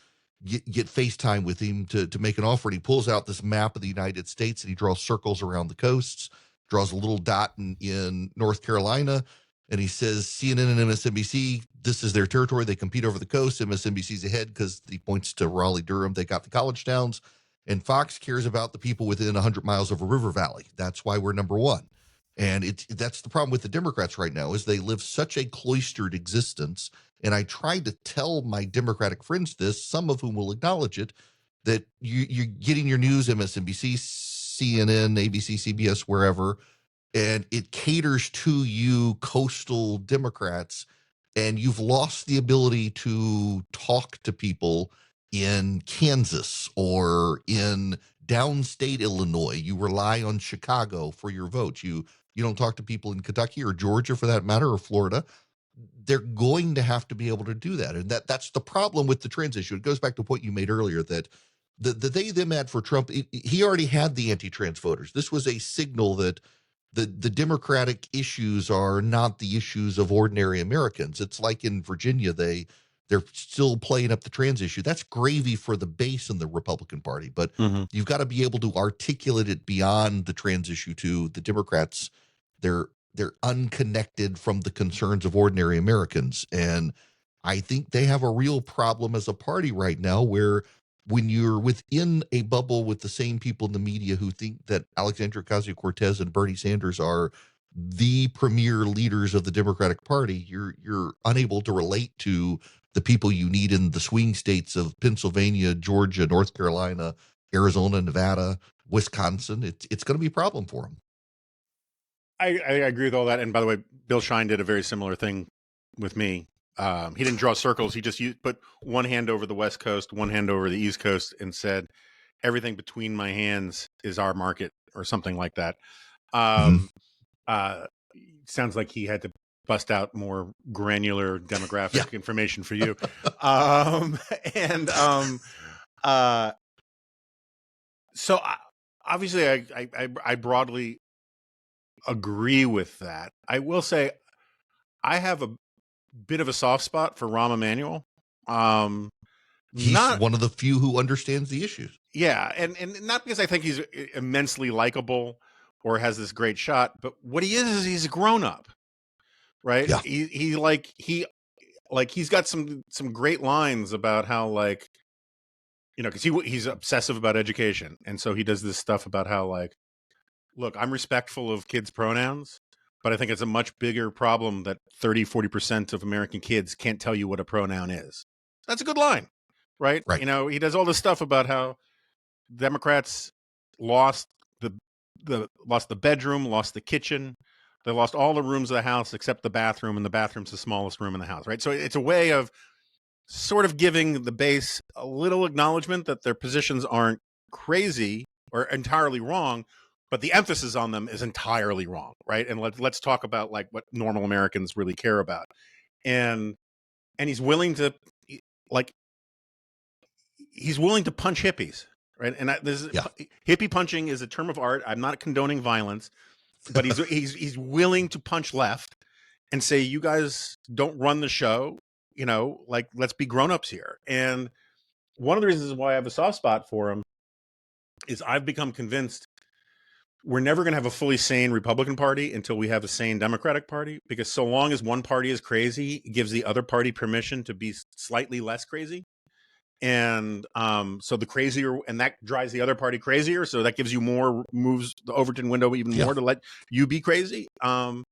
get FaceTime with him to make an offer. And he pulls out this map of the United States and he draws circles around the coasts, draws a little dot in North Carolina. And he says, CNN and MSNBC, this is their territory. They compete over the coast. MSNBC's ahead because he points to Raleigh, Durham. They got the college towns. And Fox cares about the people within 100 miles of a river valley. That's why we're number one. And that's the problem with the Democrats right now is they live such a cloistered existence. And I tried to tell my Democratic friends this, some of whom will acknowledge it, that you're getting your news, MSNBC, CNN, ABC, CBS, wherever, and it caters to you coastal Democrats, and you've lost the ability to talk to people in Kansas or in downstate Illinois. You rely on Chicago for your votes. You don't talk to people in Kentucky or Georgia, for that matter, or Florida. They're going to have to be able to do that, and that's the problem with the trans issue. It goes back to a point you made earlier that the they them ad for Trump, he already had the anti-trans voters. This was a signal that the Democratic issues are not the issues of ordinary Americans. It's like in Virginia, they're still playing up the trans issue. That's gravy for the base in the Republican Party, but Mm-hmm. you've got to be able to articulate it beyond the trans issue to the Democrats. They're unconnected from the concerns of ordinary Americans, and I think they have a real problem as a party right now where when you're within a bubble with the same people in the media who think that Alexandria Ocasio-Cortez and Bernie Sanders are the premier leaders of the Democratic Party, you're unable to relate to the people you need in the swing states of Pennsylvania, Georgia, North Carolina, Arizona, Nevada, Wisconsin. It's going to be a problem for them. I agree with all that. And by the way, Bill Shine did a very similar thing with me. He didn't draw circles. He just put one hand over the West Coast, one hand over the East Coast, and said, everything between my hands is our market, or something like that. Sounds like he had to bust out more granular demographic information for you. So obviously I broadly agree with that. I will say I have a bit of a soft spot for Rahm Emanuel. He's one of the few who understands the issues. Yeah, and not because I think he's immensely likable or has this great shot, but what he is he's a grown up, right? Yeah. He's got some great lines about how, like, you know, because he's obsessive about education, and so he does this stuff about how, like, look, I'm respectful of kids' pronouns, but I think it's a much bigger problem that 30-40% of American kids can't tell you what a pronoun is. That's a good line, right? You know, he does all this stuff about how Democrats lost the bedroom, lost the kitchen. They lost all the rooms of the house except the bathroom, and the bathroom's the smallest room in the house, right? So it's a way of sort of giving the base a little acknowledgement that their positions aren't crazy or entirely wrong, but the emphasis on them is entirely wrong, right? And let's talk about, like, what normal Americans really care about. And he's willing to, like, he's willing to punch hippies, right? And hippie punching is a term of art. I'm not condoning violence, but he's willing to punch left and say, you guys don't run the show, you know, like, let's be grown-ups here. And one of the reasons why I have a soft spot for him is I've become convinced we're never going to have a fully sane Republican Party until we have a sane Democratic Party, because so long as one party is crazy, it gives the other party permission to be slightly less crazy. And so the crazier, and that drives the other party crazier, so that gives you more, moves the Overton window even more to let you be crazy. You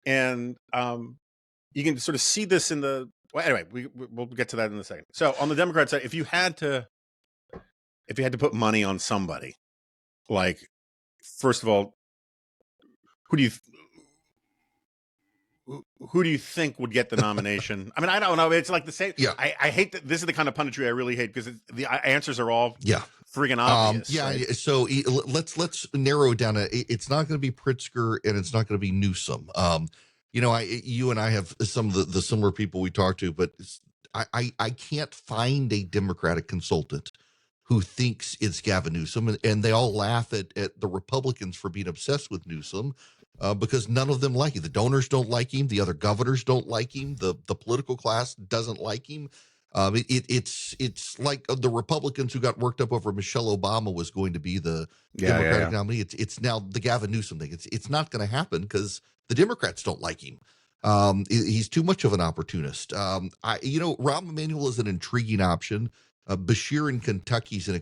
can sort of see this in the, well, anyway, we'll get to that in a second. So on the Democrat side, if you had to put money on somebody, like, first of all, who do you think would get the nomination? I mean, I don't know. It's like the same. Yeah. I hate that. This is the kind of punditry I really hate, because the answers are all friggin' obvious, Yeah. right? So let's narrow it down. It's not going to be Pritzker and it's not going to be Newsom. You and I have some of the similar people we talk to, but I can't find a Democratic consultant who thinks it's Gavin Newsom, and they all laugh at the Republicans for being obsessed with Newsom. Because none of them like him. The donors don't like him. The other governors don't like him. The political class doesn't like him. It's like the Republicans who got worked up over Michelle Obama was going to be the Democratic nominee. It's now the Gavin Newsom thing. It's not going to happen because the Democrats don't like him. He's too much of an opportunist. Rahm Emanuel is an intriguing option. Bashir in Kentucky is an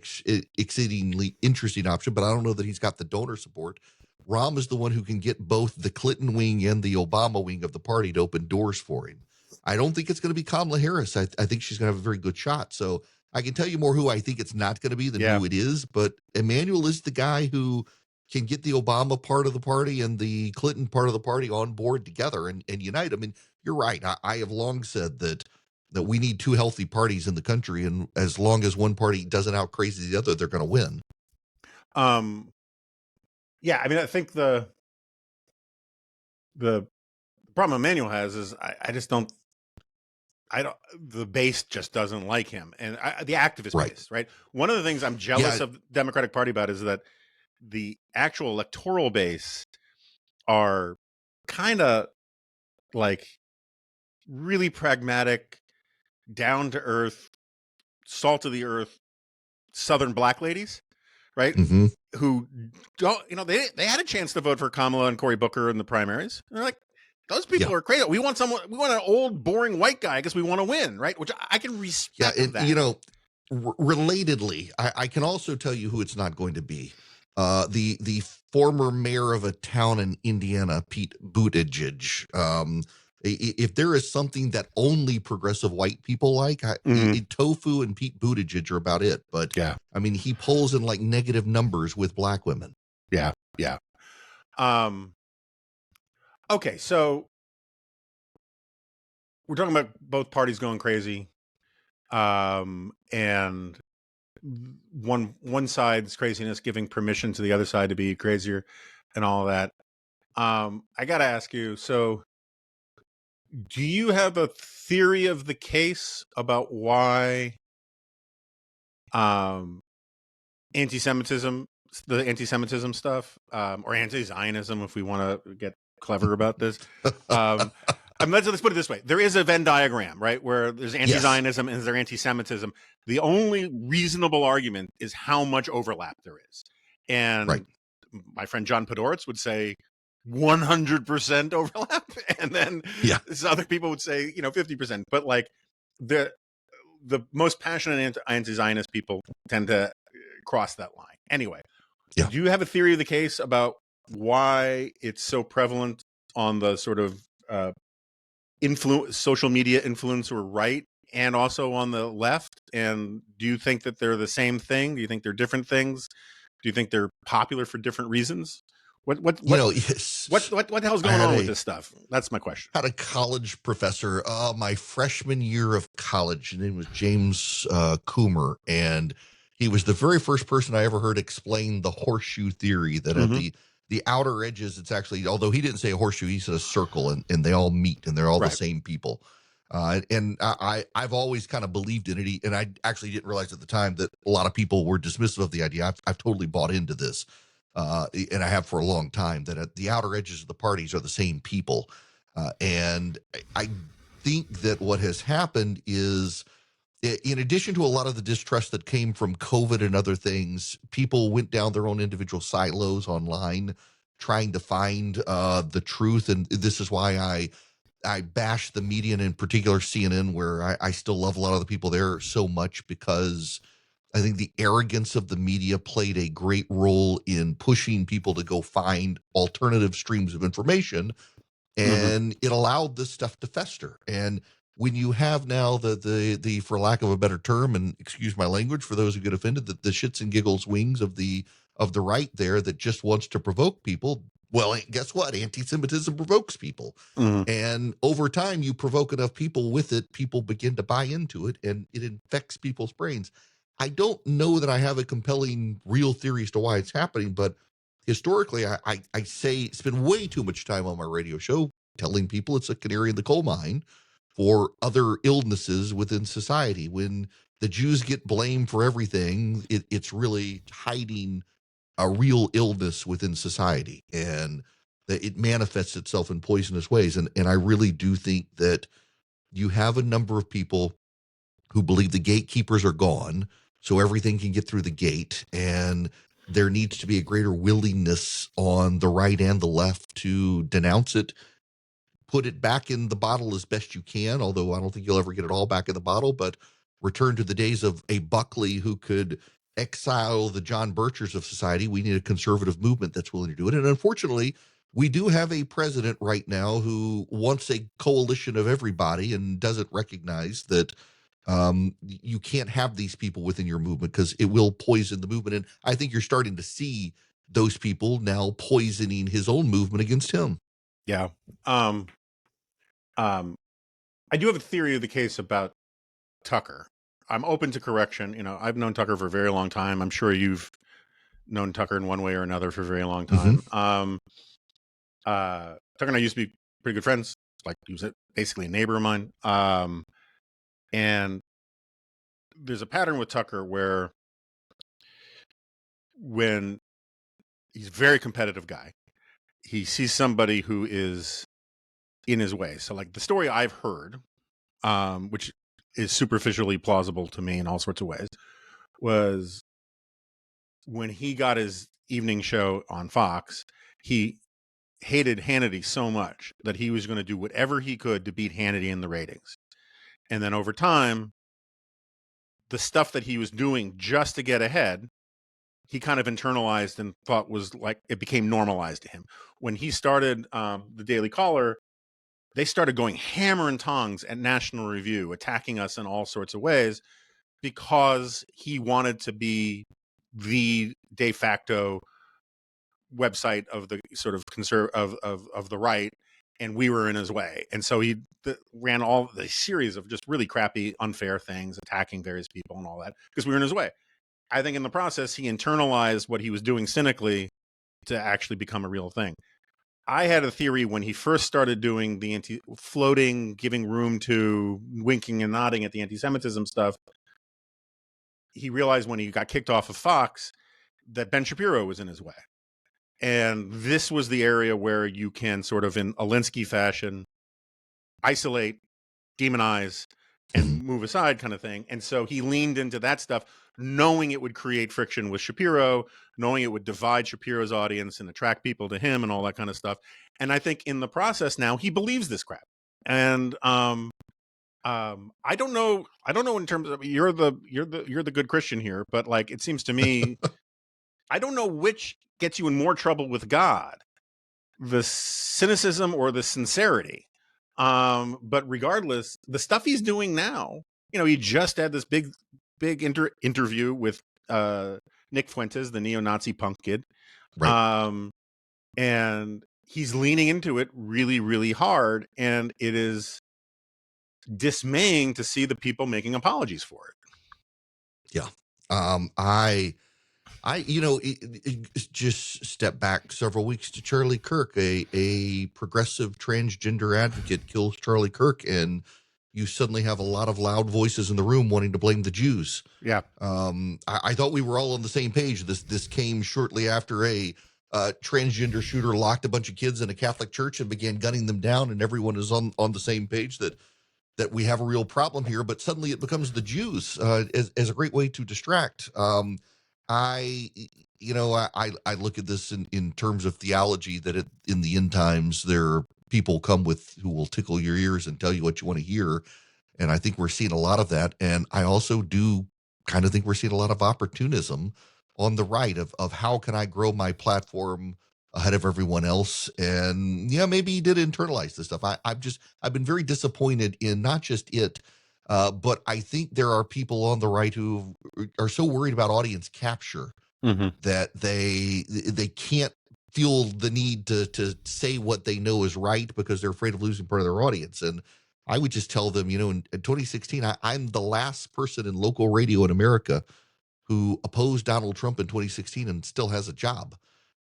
exceedingly interesting option, but I don't know that he's got the donor support. Rahm is the one who can get both the Clinton wing and the Obama wing of the party to open doors for him. I don't think it's going to be Kamala Harris. I think she's going to have a very good shot. So I can tell you more who I think it's not going to be than who it is. But Emanuel is the guy who can get the Obama part of the party and the Clinton part of the party on board together and unite. I mean, you're right. I have long said that we need two healthy parties in the country. And as long as one party doesn't out crazy the other, they're going to win. Yeah, I mean, I think the problem Emmanuel has is the base just doesn't like him, and the activist base, right? One of the things I'm jealous of the Democratic Party about is that the actual electoral base are kind of like really pragmatic, down to earth, salt of the earth, Southern black ladies, right? Mm-hmm. Who don't, they had a chance to vote for Kamala and Cory Booker in the primaries. And they're like, those people are crazy. We want an old, boring white guy. I guess we want to win, right? Which I can respect that. Relatedly, I can also tell you who it's not going to be. The former mayor of a town in Indiana, Pete Buttigieg. If there is something that only progressive white people like, Tofu and Pete Buttigieg are about it. But I mean, he polls in like negative numbers with black women. Yeah. Okay, so we're talking about both parties going crazy, and one side's craziness giving permission to the other side to be crazier, and all of that. I got to ask you, so do you have a theory of the case about why anti-Semitism stuff, or anti-Zionism, if we want to get clever about this, let's put it this way. There is a Venn diagram, right, where there's anti-Zionism and there's anti-Semitism. The only reasonable argument is how much overlap there is. And my friend John Podhoretz would say 100% overlap. And then other people would say, 50%. But like the most passionate anti-Zionist people tend to cross that line. Anyway, do you have a theory of the case about why it's so prevalent on the sort of social media influencer right and also on the left? And do you think that they're the same thing? Do you think they're different things? Do you think they're popular for different reasons? What the hell's going on with this stuff? That's my question. Had a college professor, my freshman year of college. His name was James Coomer, and he was the very first person I ever heard explain the horseshoe theory, that at the outer edges, it's actually, although he didn't say a horseshoe, he said a circle, and they all meet, and they're all the same people. And I've always kind of believed in it, and I actually didn't realize at the time that a lot of people were dismissive of the idea. I've totally bought into this, and I have for a long time, that at the outer edges of the parties are the same people. And I think that what has happened is, in addition to a lot of the distrust that came from COVID and other things, people went down their own individual silos online trying to find the truth. And this is why I bash the media, and in particular CNN, where I still love a lot of the people there so much, because I think the arrogance of the media played a great role in pushing people to go find alternative streams of information. And it allowed this stuff to fester. And when you have now the for lack of a better term, and excuse my language for those who get offended, the shits and giggles wings of the right there that just wants to provoke people. Well, guess what? Anti-Semitism provokes people. And over time, you provoke enough people with it, people begin to buy into it, and it infects people's brains. I don't know that I have a compelling real theory as to why it's happening, but historically, I say spend way too much time on my radio show telling people it's a canary in the coal mine for other illnesses within society. When the Jews get blamed for everything, it's really hiding a real illness within society, and that it manifests itself in poisonous ways. And I really do think that you have a number of people who believe the gatekeepers are gone, so everything can get through the gate, and there needs to be a greater willingness on the right and the left to denounce it, put it back in the bottle as best you can, although I don't think you'll ever get it all back in the bottle, but return to the days of a Buckley who could exile the John Birchers of society. We need a conservative movement that's willing to do it. And unfortunately, we do have a president right now who wants a coalition of everybody and doesn't recognize that you can't have these people within your movement because it will poison the movement. And I think you're starting to see those people now poisoning his own movement against him. Yeah. I do have a theory of the case about Tucker. I'm open to correction. I've known Tucker for a very long time. I'm sure you've known Tucker in one way or another for a very long time. Tucker and I used to be pretty good friends. Like, he was basically a neighbor of mine. And there's a pattern with Tucker where when he's a very competitive guy, he sees somebody who is in his way. So, like, the story I've heard, which is superficially plausible to me in all sorts of ways, was when he got his evening show on Fox, he hated Hannity so much that he was going to do whatever he could to beat Hannity in the ratings. And then over time, the stuff that he was doing just to get ahead, he kind of internalized and thought was like, it became normalized to him. When he started the Daily Caller, they started going hammer and tongs at National Review, attacking us in all sorts of ways because he wanted to be the de facto website of the sort of of the right, and we were in his way. And so he ran all the series of just really crappy, unfair things, attacking various people and all that because we were in his way. I think in the process, he internalized what he was doing cynically to actually become a real thing. I had a theory when he first started doing the floating, giving room to winking and nodding at the anti-Semitism stuff. He realized when he got kicked off of Fox that Ben Shapiro was in his way. And this was the area where you can sort of, in Alinsky fashion, isolate, demonize, and move aside kind of thing. And so he leaned into that stuff, knowing it would create friction with Shapiro, knowing it would divide Shapiro's audience and attract people to him and all that kind of stuff. And I think in the process now, he believes this crap. And I don't know in terms of, you're the good Christian here, but like, it seems to me, I don't know which gets you in more trouble with God, the cynicism or the sincerity. But regardless, the stuff he's doing now, he just had this big interview with Nick Fuentes, the neo-Nazi punk kid. Right. And he's leaning into it really, really hard. And it is dismaying to see the people making apologies for it. Yeah. Just step back several weeks to Charlie Kirk, a progressive transgender advocate kills Charlie Kirk, and you suddenly have a lot of loud voices in the room wanting to blame the Jews. Yeah. I thought we were all on the same page. This came shortly after a transgender shooter locked a bunch of kids in a Catholic church and began gunning them down, and everyone is on the same page that we have a real problem here. But suddenly it becomes the Jews as a great way to distract. I look at this in terms of theology, that in the end times, there are people come with who will tickle your ears and tell you what you want to hear. And I think we're seeing a lot of that. And I also do kind of think we're seeing a lot of opportunism on the right of how can I grow my platform ahead of everyone else. And yeah, maybe he did internalize this stuff. I've been very disappointed in not just it, but I think there are people on the right who are so worried about audience capture that they can't feel the need to say what they know is right because they're afraid of losing part of their audience. And I would just tell them, in 2016, I'm the last person in local radio in America who opposed Donald Trump in 2016 and still has a job.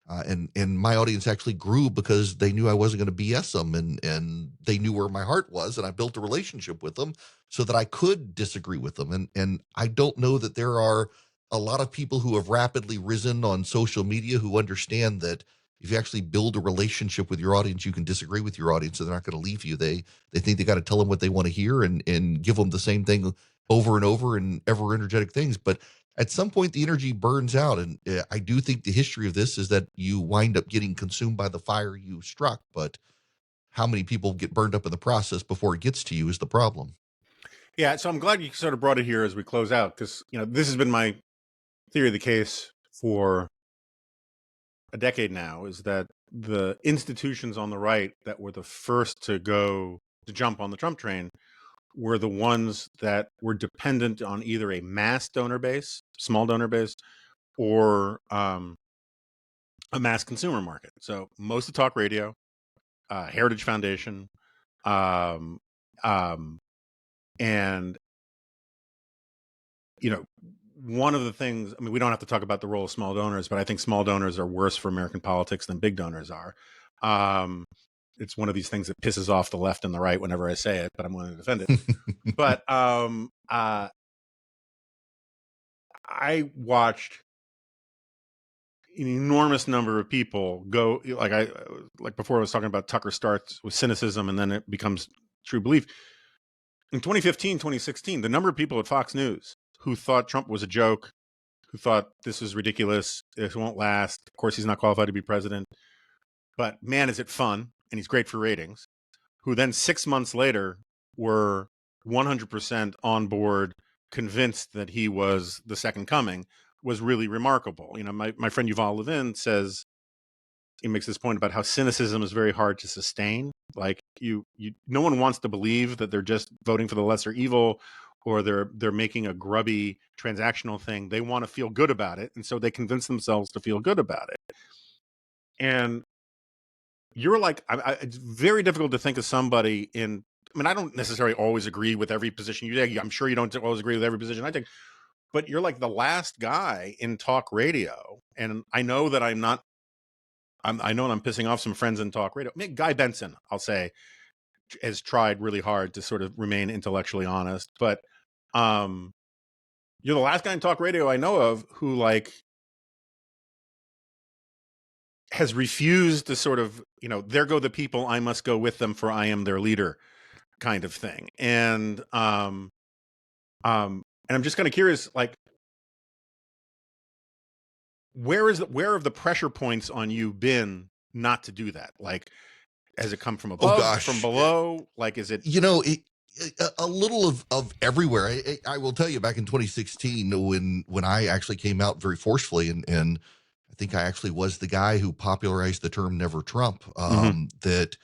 And my audience actually grew because they knew I wasn't going to BS them, and they knew where my heart was, and I built a relationship with them so that I could disagree with them. And I don't know that there are a lot of people who have rapidly risen on social media who understand that if you actually build a relationship with your audience, you can disagree with your audience, and they're not going to leave you. They think they got to tell them what they want to hear and give them the same thing over and over and ever energetic things. But at some point the energy burns out, and I do think the history of this is that you wind up getting consumed by the fire you struck, but how many people get burned up in the process before it gets to you is the problem. Yeah, so I'm glad you sort of brought it here as we close out, because this has been my theory of the case for a decade now, is that the institutions on the right that were the first to jump on the Trump train were the ones that were dependent on either a mass donor base, small donor base, or a mass consumer market. So most of talk radio, Heritage Foundation, um, um, and one of the things, I mean, we don't have to talk about the role of small donors, but I think small donors are worse for American politics than big donors are. It's one of these things that pisses off the left and the right whenever I say it, but I'm going to defend it. But I watched an enormous number of people go, like before I was talking about Tucker starts with cynicism and then it becomes true belief. In 2015, 2016, the number of people at Fox News who thought Trump was a joke, who thought this is ridiculous, this won't last, of course he's not qualified to be president, but man, is it fun, and he's great for ratings, who then 6 months later were 100% on board, convinced that he was the second coming, was really remarkable. My friend Yuval Levin says, he makes this point about how cynicism is very hard to sustain. Like no one wants to believe that they're just voting for the lesser evil, or they're making a grubby transactional thing. They want to feel good about it, and so they convince themselves to feel good about it. And you're like, it's very difficult to think of somebody in. I mean, I don't necessarily always agree with every position you take. I'm sure you don't always agree with every position I take, but you're like the last guy in talk radio, and I know that I'm not. I know I'm pissing off some friends in talk radio. I mean, Guy Benson, I'll say, has tried really hard to sort of remain intellectually honest, but you're the last guy in talk radio I know of who has refused to sort of, there go the people, I must go with them, for I am their leader kind of thing. And I'm just kind of curious, like, where have the pressure points on you been not to do that? Like, has it come from above, from below? Like, is it, a little of everywhere. I will tell you, back in 2016, when I actually came out very forcefully, and I think I actually was the guy who popularized the term "Never Trump." That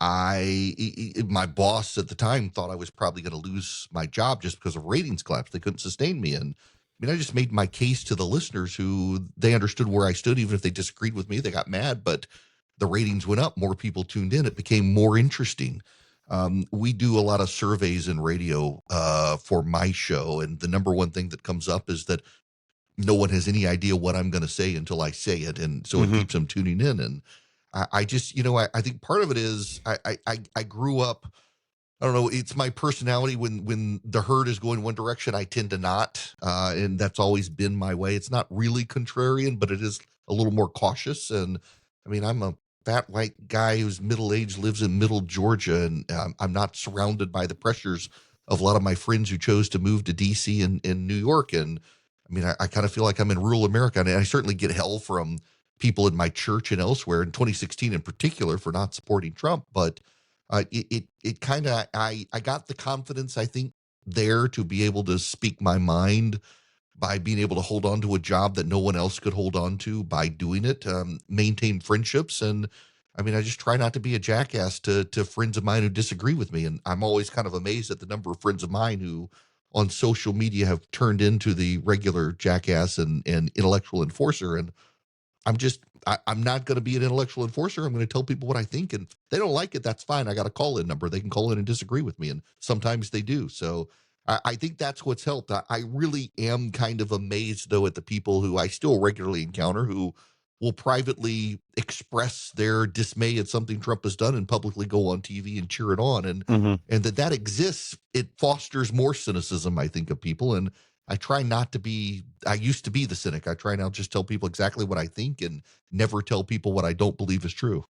my boss at the time thought I was probably going to lose my job just because of ratings collapse. They couldn't sustain me, and I mean, I just made my case to the listeners who they understood where I stood, even if they disagreed with me. They got mad, but the ratings went up. More people tuned in. It became more interesting. We do a lot of surveys in radio for my show, and the number one thing that comes up is that no one has any idea what I'm going to say until I say it, and so it keeps them tuning in. And I just, I think part of it is I grew up. I don't know. It's my personality. When the herd is going one direction, I tend to not, and that's always been my way. It's not really contrarian, but it is a little more cautious. And I mean, I'm a fat white guy who's middle aged, lives in Middle Georgia, and I'm not surrounded by the pressures of a lot of my friends who chose to move to D.C. and New York. And I mean, I kind of feel like I'm in rural America, and I certainly get hell from people in my church and elsewhere in 2016 in particular for not supporting Trump, but it kind of, I got the confidence, I think, there to be able to speak my mind by being able to hold on to a job that no one else could hold on to by doing it, maintain friendships. And I mean, I just try not to be a jackass to friends of mine who disagree with me. And I'm always kind of amazed at the number of friends of mine who on social media have turned into the regular jackass and intellectual enforcer. And I'm not going to be an intellectual enforcer. I'm going to tell people what I think, and if they don't like it, that's fine. I got a call-in number. They can call in and disagree with me, and sometimes they do. So I think that's what's helped. I really am kind of amazed, though, at the people who I still regularly encounter who will privately express their dismay at something Trump has done and publicly go on TV and cheer it on. And that exists. It fosters more cynicism, I think, of people. And I try not to be, I used to be the cynic. I try now just tell people exactly what I think and never tell people what I don't believe is true.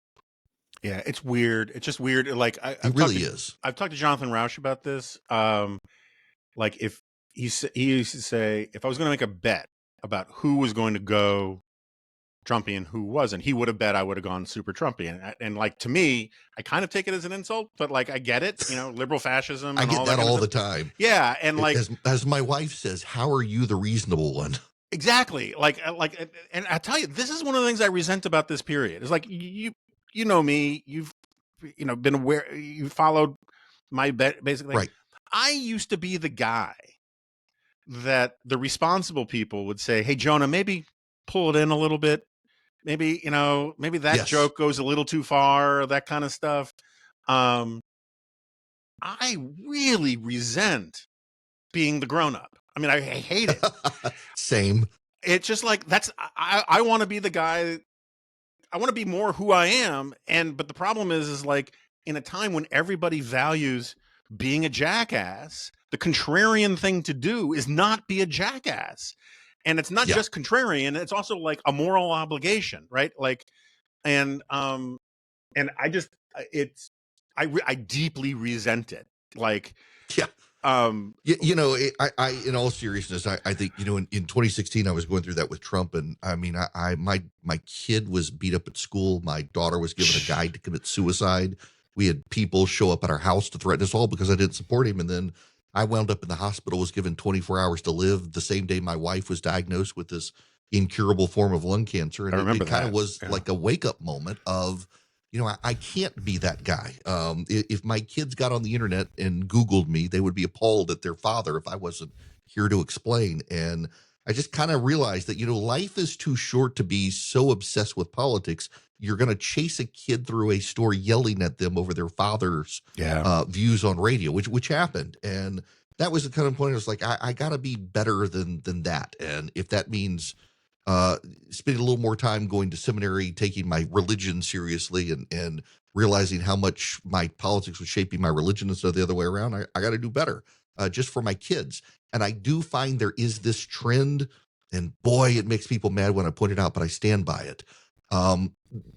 Yeah, it's weird. It's just weird. Like It really is. I've talked to Jonathan Rauch about this. Like if he used to say, if I was going to make a bet about who was going to go Trumpian, who wasn't, he would have bet I would have gone super Trumpian. And like, to me, I kind of take it as an insult, but like, I get it, liberal fascism. I and get all that kind all of the stuff. time. Yeah. And like, as my wife says, how are you the reasonable one? exactly. And I tell you, this is one of the things I resent about this period. It's like, you know me, you've, been aware, you followed my bet, basically. Right. I used to be the guy that the responsible people would say, hey, Jonah, maybe pull it in a little bit. Maybe, maybe that Yes. joke goes a little too far, that kind of stuff. I really resent being the grown up. I mean, I hate it. Same. It's just like, I want to be the guy. I want to be more who I am. But the problem is like, in a time when everybody values being a jackass, the contrarian thing to do is not be a jackass. And it's not just contrarian, it's also like a moral obligation, right? Like, and I just, I deeply resent it. Like, I in all seriousness, I think, in 2016, I was going through that with Trump. And I mean, my kid was beat up at school. My daughter was given a guide to commit suicide. We had people show up at our house to threaten us all because I didn't support him. And then I wound up in the hospital, was given 24 hours to live the same day my wife was diagnosed with this incurable form of lung cancer. And it kind of was like a wake up moment of, I can't be that guy. If my kids got on the internet and Googled me, they would be appalled at their father if I wasn't here to explain. And I just kind of realized that, life is too short to be so obsessed with politics. You're going to chase a kid through a store yelling at them over their father's views on radio, which happened. And that was the kind of point I was like, I got to be better than that. And if that means spending a little more time going to seminary, taking my religion seriously and realizing how much my politics was shaping my religion instead of the other way around, I got to do better just for my kids. And I do find there is this trend, and boy, it makes people mad when I point it out, but I stand by it.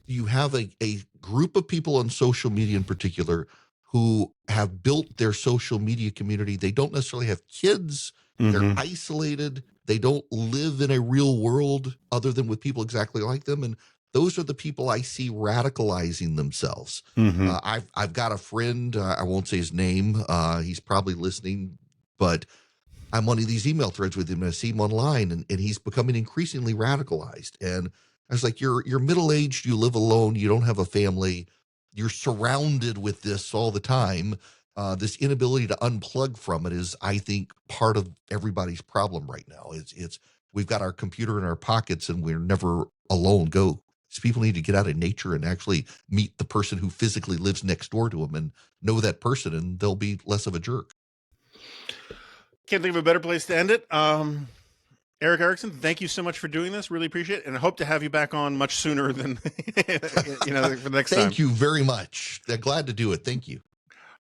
You have a group of people on social media in particular who have built their social media community. They don't necessarily have kids. They're isolated. They don't live in a real world other than with people exactly like them. And those are the people I see radicalizing themselves. I've got a friend, I won't say his name. He's probably listening, but I'm on these email threads with him and I see him online and he's becoming increasingly radicalized. And I was like, you're middle-aged, you live alone, you don't have a family, you're surrounded with this all the time. This inability to unplug from it is, I think, part of everybody's problem right now. It's we've got our computer in our pockets and we're never alone. So people need to get out of nature and actually meet the person who physically lives next door to them and know that person, and they'll be less of a jerk. Can't think of a better place to end it. Erick Erickson, thank you so much for doing this. Really appreciate it. And I hope to have you back on much sooner than, for the next time. Thank you very much. Glad to do it. Thank you.